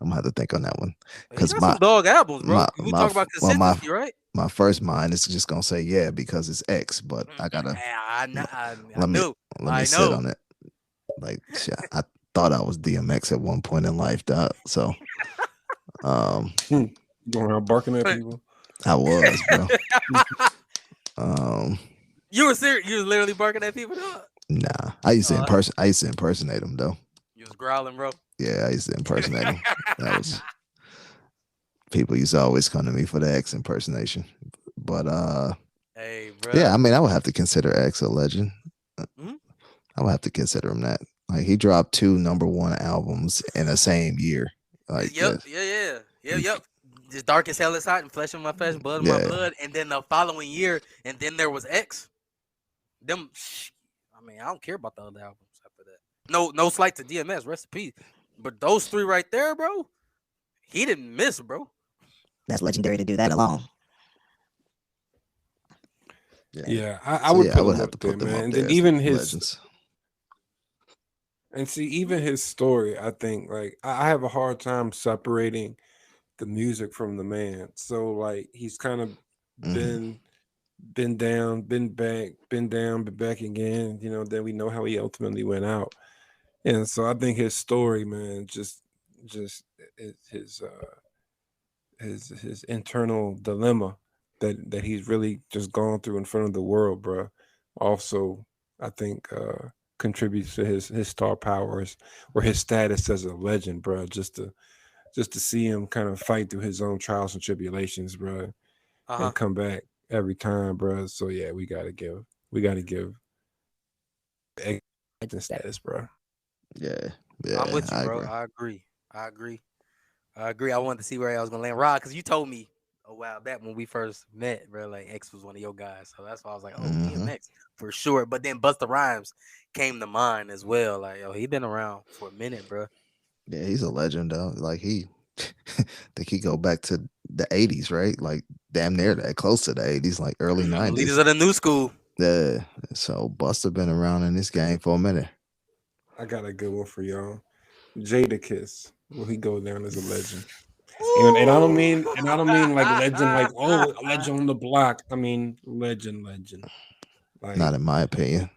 I'm gonna have to think on that one because some dog albums, bro. We talk about consistency, right? My first mind is just gonna say yeah because it's X, but I gotta let me sit on it. Like I thought I was DMX at one point in life, so going around barking at people. I was, bro. You were serious? You was literally barking at people, though? Nah, I used to impersonate them though. You was growling, bro. Yeah, I used to impersonate them. That was people used to always come to me for the X impersonation. But hey, bro. Yeah, I mean, I would have to consider X a legend. I would have to consider him that. Like, he dropped 2 #1 albums in the same year. Like, yep. Just Dark as Hell is Hot and Flesh of My Flesh, Blood of My Blood, and then the following year, and then there was X. I don't care about the other albums after that. No slight to DMS, rest in peace. But those 3 right there, bro, he didn't miss, bro. That's legendary to do that alone. Yeah, I would have to put them up there, and even his legends. And see, even his story, I think, like, I have a hard time separating the music from the man. So, like, he's kind of been down, been back, been down, been back again. You know, then we know how he ultimately went out. And so I think his story, man, just his internal dilemma that he's really just gone through in front of the world, bro. Also, I think contributes to his star powers or his status as a legend, bro. Just to see him kind of fight through his own trials and tribulations, bro, and come back every time, bro. So yeah, we gotta give legend status, bro. Yeah, I'm yeah, with you, I bro. agree. I agree. I agree. I agree. I wanted to see where I was gonna land, Rod, because you told me a while back when we first met, bro. Like X was one of your guys, so that's why I was like, oh, Hmm. DMX for sure. But then Busta Rhymes came to mind as well. Like, he been around for a minute, bro. Yeah, he's a legend though. Like he, think he go back to the '80s, right? Like damn near that, close to the '80s, like early Leaders '90s. of the new school. Yeah, so Buster been around in this game for a minute. I got a good one for y'all. Jadakiss. Will he go down as a legend? And I don't mean like legend, like oh, a legend on the block. I mean legend. Not Like in my opinion.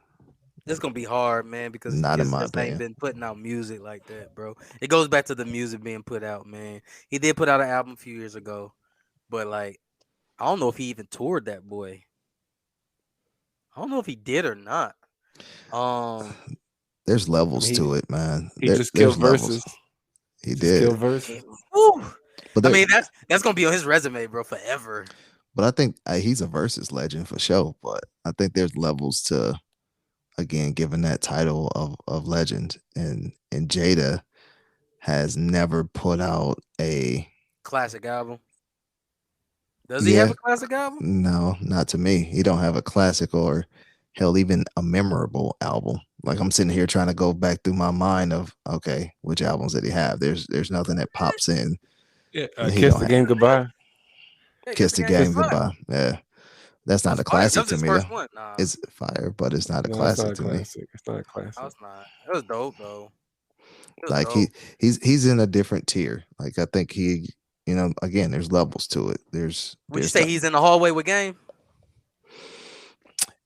It's gonna be hard, man, because Not in Kiss my just ain't opinion. been putting out music like that, bro. It goes back to the music being put out, man. He did put out an album a few years ago, but like, I don't know if he even toured that boy. I don't know if he did or not. Um, There's levels he to it, man. he just There's killed levels. verses. He Just killed did, verses. whew. but I there, mean, that's gonna be on his resume, bro, forever. but I think he's a versus legend for sure. But I think there's levels to again given that title of legend, and Jada has never put out a Classic album. Does he have yeah. a classic album? No, not to me. He don't have a classic or hell even a memorable album. Like I'm sitting here trying to go back through my mind of okay, which albums did he have? There's nothing that pops in Yeah, that he kiss don't the have. game goodbye. Yeah, Kiss Kiss the the Game was Game Kiss. fire. Goodbye. Yeah. That's not That's a fire. That classic was to his me though. first one. Nah, It's fire, but it's not a No, it's not classic a to me. classic. It's not a no, classic. it's not. It was dope though. It was Like dope. he's in a different tier. Like I think he, again, there's levels to it. Would you There's say he's in the hallway with Game?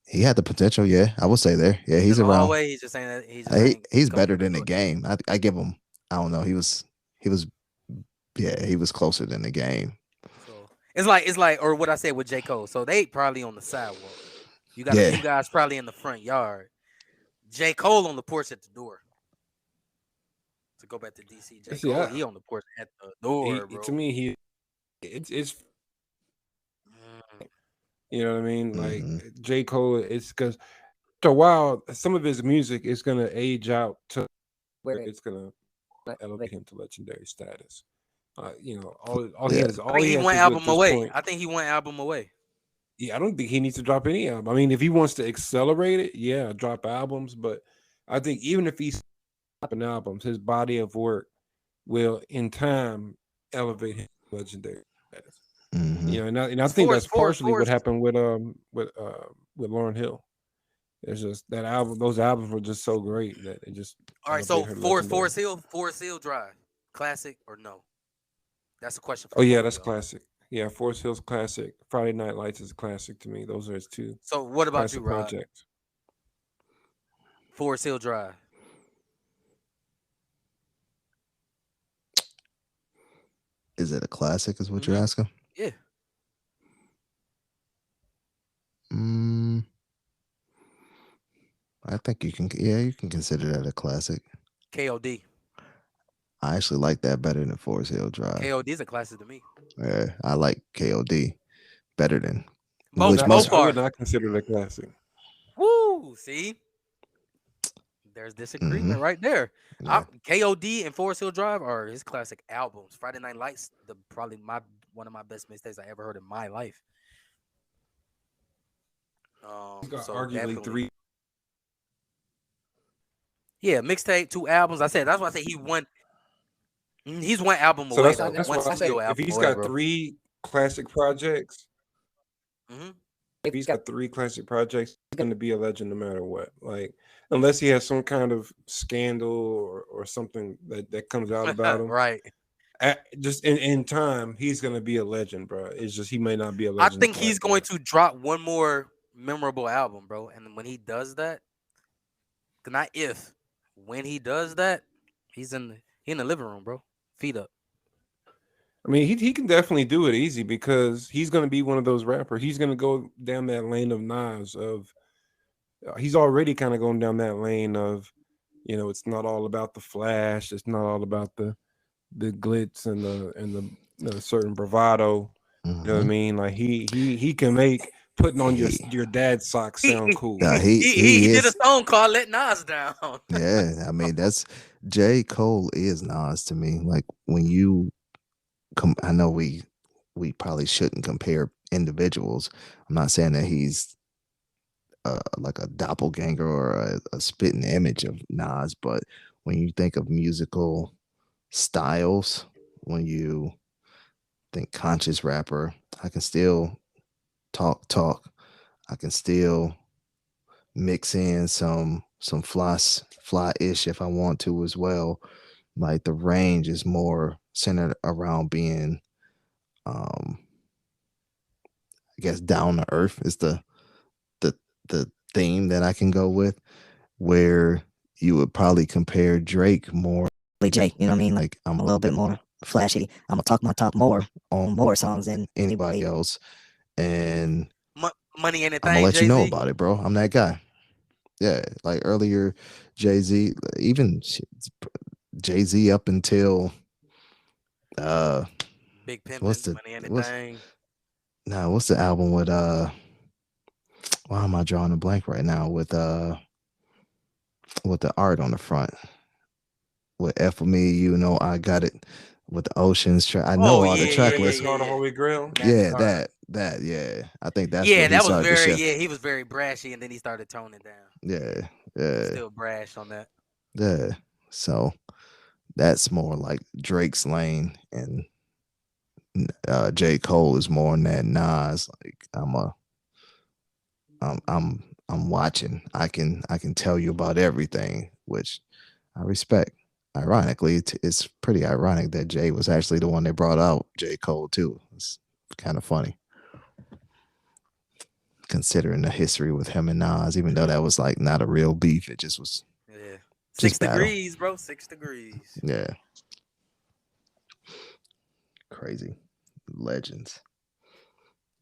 he had the potential, yeah. I would say there. Yeah, He's in he's the around. hallway. He just saying that he just ain't He's coming better through the than the door. game. I give him. I don't know. He was yeah. He was closer than the game. So it's like, or what I said with J. Cole. So they probably on the sidewalk. You got a few Yeah, guys probably in the front yard. J. Cole on the porch at the door. To go back to DC, J. See, Cole, he on the porch at the door, to bro. me, it's Mm. you know what I mean. Like hmm J. Cole, it's because after a while, some of his music is gonna age out to where it's gonna elevate him to legendary status. All he yeah. has, I all think he he has went to do at album this away. point. I think he went album away. Yeah, I don't think he needs to drop any album. I mean, if he wants to accelerate it, yeah, drop albums. But I think even if he's dropping albums, his body of work will, in time, elevate him to legendary status. hmm And I It's think that's Forrest, partially what Forrest. happened with Lauryn Hill. It's just that album; those albums were just so great that it just All right, so elevated her legendary. Forest Hill Drive, classic or no? That's a question for Oh the yeah, both of that's y'all. classic. Yeah, Forest Hill's classic. Friday Night Lights is a classic to me. Those are his two So what about you, classic Rod? projects. Forest Hill Drive. Is it a classic? Is what you're Mhm. asking? Yeah. Mm, I think you can. Yeah, you can consider that a classic. KOD. I actually like that better than Forest Hill Drive. KOD is a classic to me. Yeah, I like KOD better than Both which most both I are. would not consider it a classic. Woo! See, there's disagreement Mhm. right there. Yeah. KOD and Forest Hill Drive are his classic albums. Friday Night Lights, probably one of my best mixtapes I ever heard in my life. He's got So arguably definitely, three. yeah, mixtape, 2 albums. I said that's why I say he won. He's one album So away that's though. One why I say studio if album he's away, got bro. three classic projects, hmm if he's got three classic projects, he's going to be a legend no matter what. Like unless he has some kind of scandal or something that comes out about him. right. Just in time, he's going to be a legend, bro. It's just he may not be a I legend. think he's going to drop one more memorable album, bro. And when he does that, not if, when he does that, he in the living room, bro. Feet up. I mean, he can definitely do it easy because he's going to be one of those rappers. He's going to go down that lane of Nas of. He's already kind of going down that lane of, it's not all about the flash. It's not all about the glitz and the certain bravado. You know what I Mhm. mean? Like he can make putting on He- your dad's socks sound cool. Nah, he did a is. song called "Let Nas Down." Yeah, I mean that's J. Cole is Nas to me. Like when you I know we probably shouldn't compare individuals. I'm not saying that he's like a doppelganger or a spitting image of Nas, but when you think of musical styles, when you think conscious rapper, I can still talk. I can still mix in some fly ish if I want to as well. Like the range is more centered around being um I guess down to earth is the the theme that I can go with, where you would probably compare Drake more Jay, you know what I mean? Like I'm a little bit more flashy. I'm gonna talk my talk more on more songs than anybody else. And Money ain't a I'm gonna thing, let you know Jay-Z. about it, bro. I'm that guy. Yeah, like earlier, Jay-Z, even Jay-Z up until uh Big what's pimpin', the money ain't a what's thing. what's the album with why am I drawing a blank right now with the art on the front with F for me, you know I got it with the oceans track. I know Oh all the yeah, track yeah, lists. Called the Holy Grail. Yeah, Magna Carta. that yeah. I think that's Yeah, where he that was started to very shift. he was very brashy, and then he started toning down. Yeah, He was yeah, still brash on that. yeah. So that's more like Drake's lane, and J. Cole is more in that Nas. Like I'm watching. I can tell you about everything, which I respect. Ironically, it's pretty ironic that Jay was actually the one that brought out J. Cole too. It's kind of funny considering the history with him and Nas, even though that was like not a real beef. It just was Yeah, just 6 battle. degrees, bro. 6 degrees. Yeah. Crazy. Legends.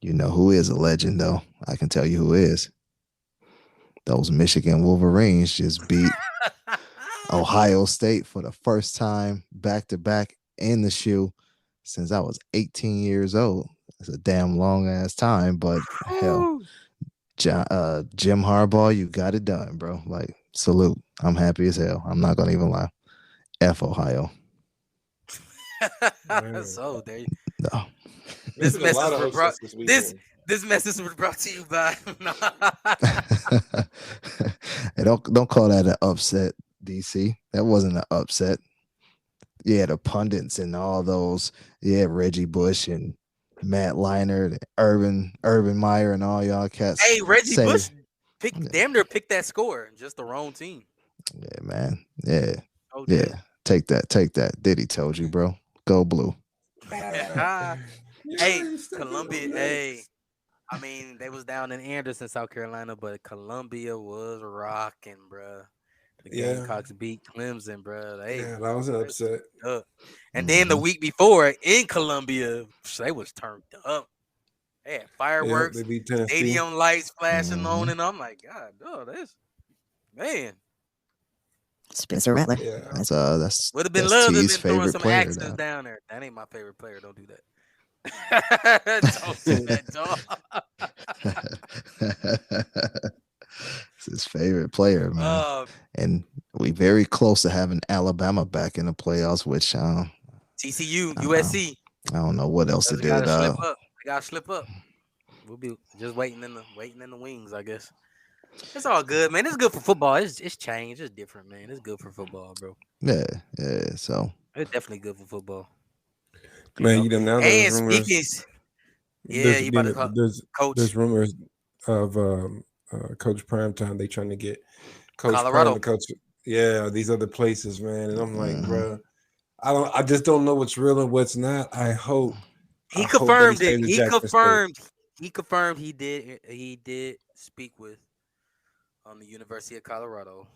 You know who is a legend though? I can tell you who is. Those Michigan Wolverines just beat Ohio State for the first time back to back in the shoe since I was 18 years old. It's a damn long ass time, but hell, Jim Harbaugh, you got it done, bro. Like, salute. I'm happy as hell. I'm not gonna even lie. F Ohio. Man. So there. No. This There's been a lot message of was brought. upsets this This weekend. this message was brought to you by. Hey, don't call that an upset, DC. That wasn't an upset. Yeah, the pundits and all those, yeah, Reggie Bush and Matt Leinart, Urban Meyer, and all y'all cats Hey, Reggie say, Bush damn near picked that score. Just the wrong team. yeah, man, yeah, Oh, yeah, deal. take that. Diddy told you, bro. Go blue. Hey, Columbia. Hey, I mean, they was down in Anderson, South Carolina, but Columbia was rocking, bruh. The Yeah. Gamecocks beat Clemson, bruh. Hey, Yeah, that was an upset. up. And then the week before in Columbia, they was turned up. They had Yeah, fireworks, they beat Tennessee. stadium lights flashing on, Mhm. and I'm like, God, oh, this man. Spencer Rattler. Yeah. That's Would have been that's love to have T's been throwing favorite some player, actions dog. down there. That ain't my favorite player. Don't do that. Don't do that, dog. It's his favorite player, man. And we very close to having Alabama back in the playoffs, which TCU, I, USC. I don't know what else to Doesn't do. gotta slip up. They gotta slip up. We'll be just waiting in the wings, I guess. It's all good, man. It's good for football. It's changed. It's different, man. It's good for football, bro. Yeah. So It's definitely good for football. Man, you know now there's And rumors. speaking, yeah, you about to call coach There's rumors of Coach Primetime. They trying to get Coach Colorado. Prime to coach. Yeah, these other places, man. And I'm like, Mhm. bro, I just don't know what's real and what's not. I hope He I hope that confirmed stays it. at He Jackson State. confirmed he did speak with the University of Colorado.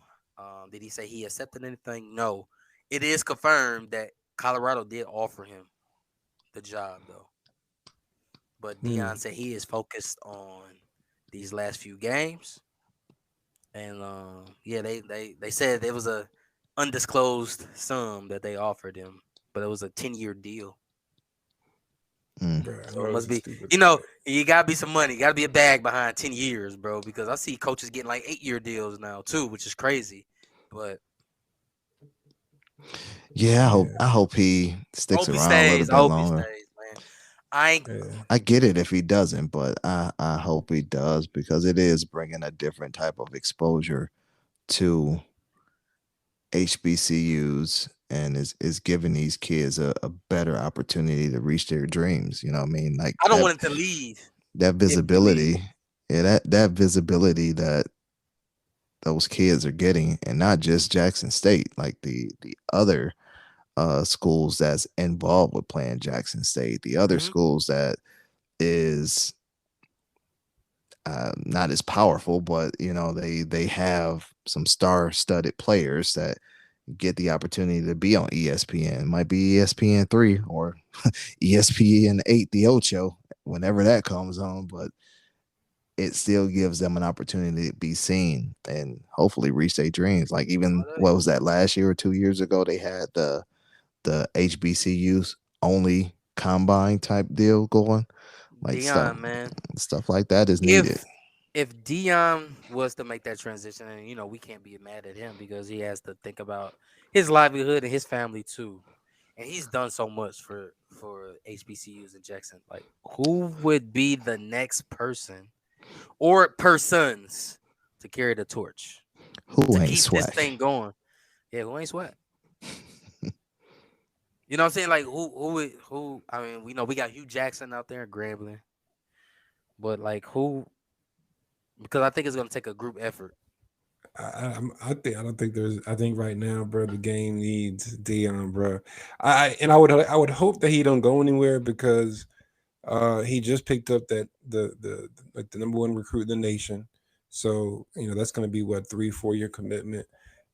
Did he say he accepted anything? No. It is confirmed that Colorado did offer him the job though. But Deion said he is focused on these last few games. And yeah, they said it was a undisclosed sum that they offered him, but it was a 10-year deal. Bro, I So know it it's must a be, stupid you know, bet. you gotta be some money, gotta be a bag behind 10 years, bro. Because I see coaches getting like 8-year deals now too, which is crazy. But Yeah, Yeah, I hope he sticks hope he around a little stays. I bit hope he longer. stays, man. I ain't. yeah. I get it if he doesn't, but I hope he does because it is bringing a different type of exposure to HBCUs and is giving these kids a better opportunity to reach their dreams. You know what I mean? Like I don't want him to leave. that If he leave, visibility, yeah, that visibility that those kids are getting, and not just Jackson State, like the other schools that's involved with playing Jackson State, the other Mhm. schools that is not as powerful, but you know they have some star-studded players that get the opportunity to be on ESPN. It might be ESPN 3 or ESPN 8, the Ocho, whenever that comes on, but it still gives them an opportunity to be seen and hopefully reach their dreams. Like even Oh, what was that last year or 2 years ago? They had the HBCUs only combine type deal going. Like Dion, man. stuff like that is needed. If Dion was to make that transition, and we can't be mad at him because he has to think about his livelihood and his family too, and he's done so much for HBCUs in Jackson. Like, who would be the next person or persons to carry the torch Who to ain't keep this swag? thing going? Yeah, who ain't sweat? You know what I'm saying? Like, who? I mean, we know we got Hugh Jackson out there in Grambling, but like who? Because I think it's gonna take a group effort. I don't think there's. I think right now, bro, the game needs Dion, bro. I would hope that he don't go anywhere because he just picked up that the like the number one recruit in the nation. So that's going to be what 3-4 year commitment,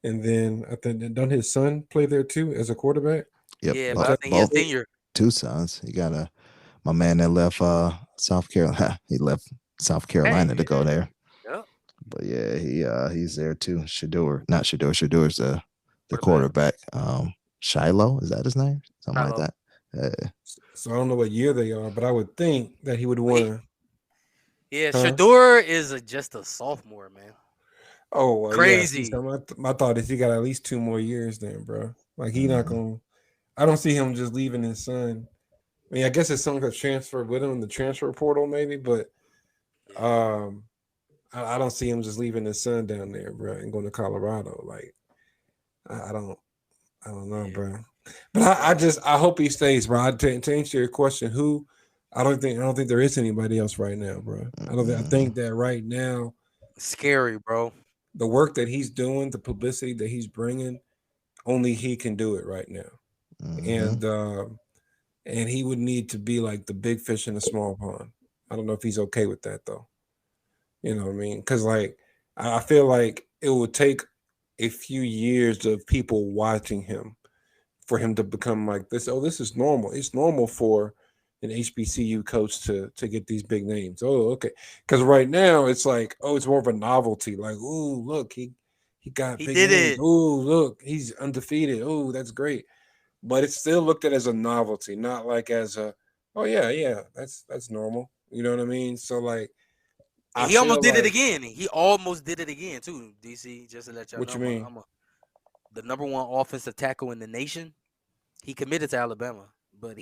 and then I think don't his son play there too as a quarterback? Yep, Yeah, Is but I both that think he a both senior. two sons. You got my man that left South Carolina. He left South Hey, Carolina to go yeah, there. yep, But yeah, he's there too. Shador, not Shador. Shador's the quarterback. quarterback. Shiloh, is that his name? Something like Shiloh. that. so? I don't know what year they are, but I would think that he would Well, want to, yeah, huh? Shador is just a sophomore, man. Oh well, yeah. See, Crazy. so my thought is he got at least 2 more years then, bro. Like he not Mhm. gonna. I don't see him just leaving his son. I mean, I guess his son could transfer with him in the transfer portal, maybe, but Yeah. um, I don't see him just leaving his son down there, bro, and going to Colorado. Like, I don't, I don't know, Yeah. bro. But I Yeah. just, I hope he stays, bro. To answer your question, who? I don't think there is anybody else right now, bro. I think that right now, Scary, bro. the work that he's doing, the publicity that he's bringing, only he can do it right now, Mhm. and and he would need to be like the big fish in a small pond. I don't know if he's okay with that though. You know what I mean? Because like I feel like it would take a few years of people watching him for him to become like this. Oh, this is normal. It's normal for an HBCU coach to get these big names. Oh, okay. Because right now it's like, oh, it's more of a novelty. Like, oh, look, he got He big did names. it. Oh, look, he's undefeated. Oh, that's great. But it's still looked at as a novelty, not like as a, oh yeah, yeah, that's normal. You know what I mean? So like, And I he almost feel did it like, again. He almost did it again too. DC, just to let y'all what know, you mean? the number one offensive tackle in the nation. He committed to Alabama, but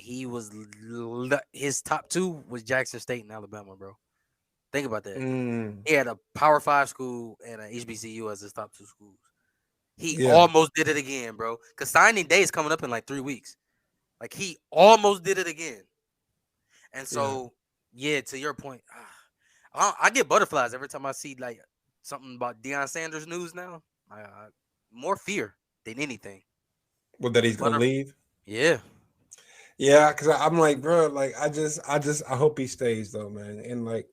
his top two was Jackson State and Alabama, bro. Think about that. Mm, He had a Power Five school and an HBCU as his top two schools. He yeah, almost did it again, bro. Cause signing day is coming up in like 3 weeks. Like he almost did it again. And yeah. so, yeah, to your point, I get butterflies every time I see like something about Deion Sanders news now. More fear than anything. Well, that he's gonna Butter, leave. yeah. Yeah, because I'm like, bro, like I hope he stays though, man. And like,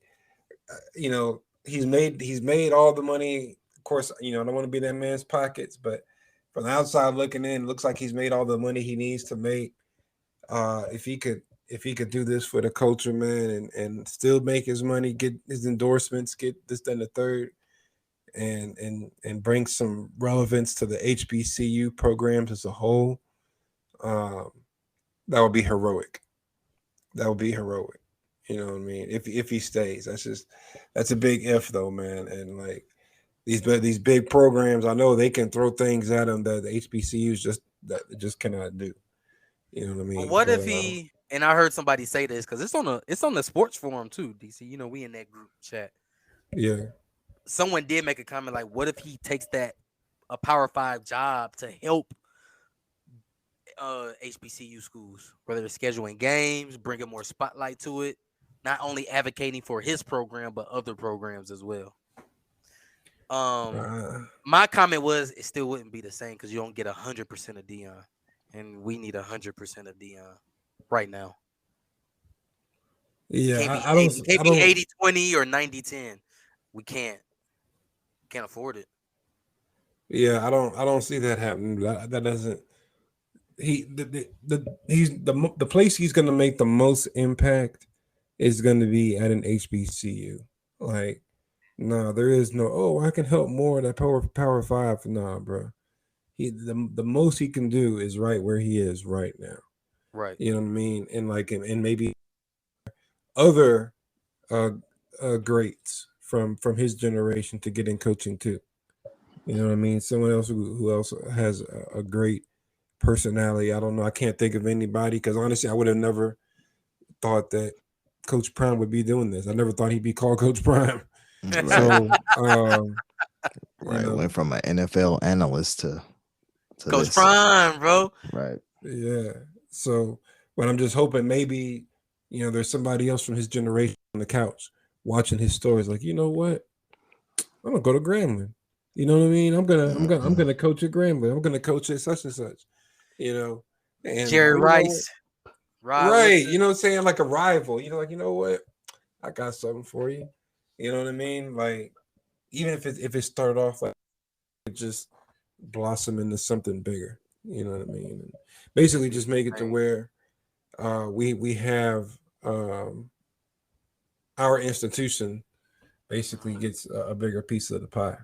he's made all the money. Of course, I don't want to be that man's pockets, but from the outside looking in, looks like he's made all the money he needs to make. If he could do this for the culture, man, and still make his money, get his endorsements, get this, then the third, and bring some relevance to the HBCU programs as a whole, um, that would be heroic. That would be heroic. You know what I mean? If he stays, that's a big if though, man. And like these big programs, I know they can throw things at him that the HBCUs just cannot do. You know what I But mean? what if he? And I heard somebody say this because it's on the sports forum too, DC. You know, we in that group chat. Yeah. Someone did make a comment like, "What if he takes a Power 5 job to help HBCU schools, whether it's scheduling games, bringing more spotlight to it, not only advocating for his program but other programs as well." My comment was it still wouldn't be the same because you don't get 100% of Deion, and we need 100% of Deion right now. Yeah, I Can't be don't 80-20 or 90-10. We can't afford it. Yeah, I don't see that happening. That doesn't. He's the place he's going to make the most impact is going to be at an HBCU. Like, no, there is no. Oh, I can help more at that Power 5. Nah, bro. The most he can do is right where he is right now. Right. You know what I mean? And like, and maybe other greats from his generation to get in coaching too. You know what I mean? Someone else who else has a great personality. I don't know. I can't think of anybody because honestly, I would have never thought that Coach Prime would be doing this. I never thought he'd be called Coach Prime. Right. So, Right. you know, Went from an NFL analyst to Coach this. Prime, bro. Right. yeah. So, but I'm just hoping maybe, there's somebody else from his generation on the couch watching his stories. Like, you know what? I'm gonna go to Grambling. You know what I mean? I'm gonna coach at Grambling. I'm gonna coach at such and such. And Jerry Rice. Right. You know what I'm saying? Like a rival. Like, you know what? I got something for you. You know what I mean? Like, even if it started off like it just blossom into something bigger. You know what I mean? And basically just make it to where we have our institution basically gets a bigger piece of the pie.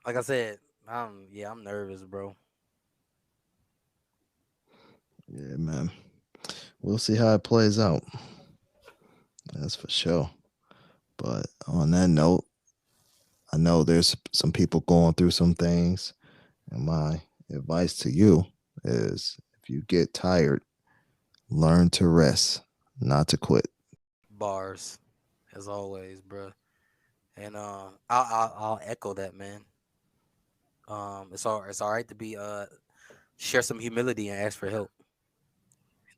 Like I said, I'm nervous, bro. Yeah, man. We'll see how it plays out. That's for sure. But on that note, I know there's some people going through some things. And my advice to you is if you get tired, learn to rest, not to quit. Bars, as always, bro. And I'll echo that, man. It's all right to be share some humility and ask for help.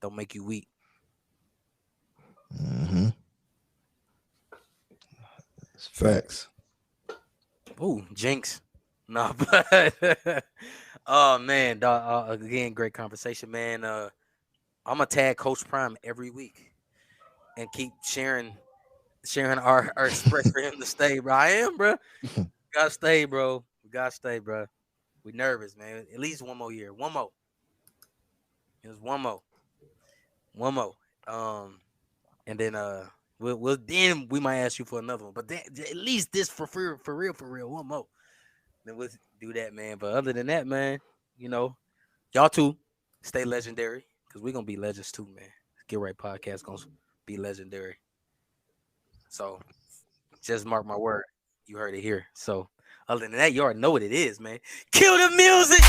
Don't make you weak. Mm-hmm. Facts. Ooh, jinx. No, but oh man, dog, again, great conversation, man. I'm gonna tag Coach Prime every week and keep sharing our express for him to stay, bro. I am, bro. Gotta stay, bro. We gotta stay, bro. We nervous, man. At least one more year. One more. There's one more. And then we'll then we might ask you for another one. But then, at least this for real, one more. Then we'll do that, man. But other than that, man, y'all too stay legendary because we're gonna be legends too, man. Get Right Podcast gonna be legendary. So just mark my word. You heard it here. So other than that, you already know what it is, man. Kill the music.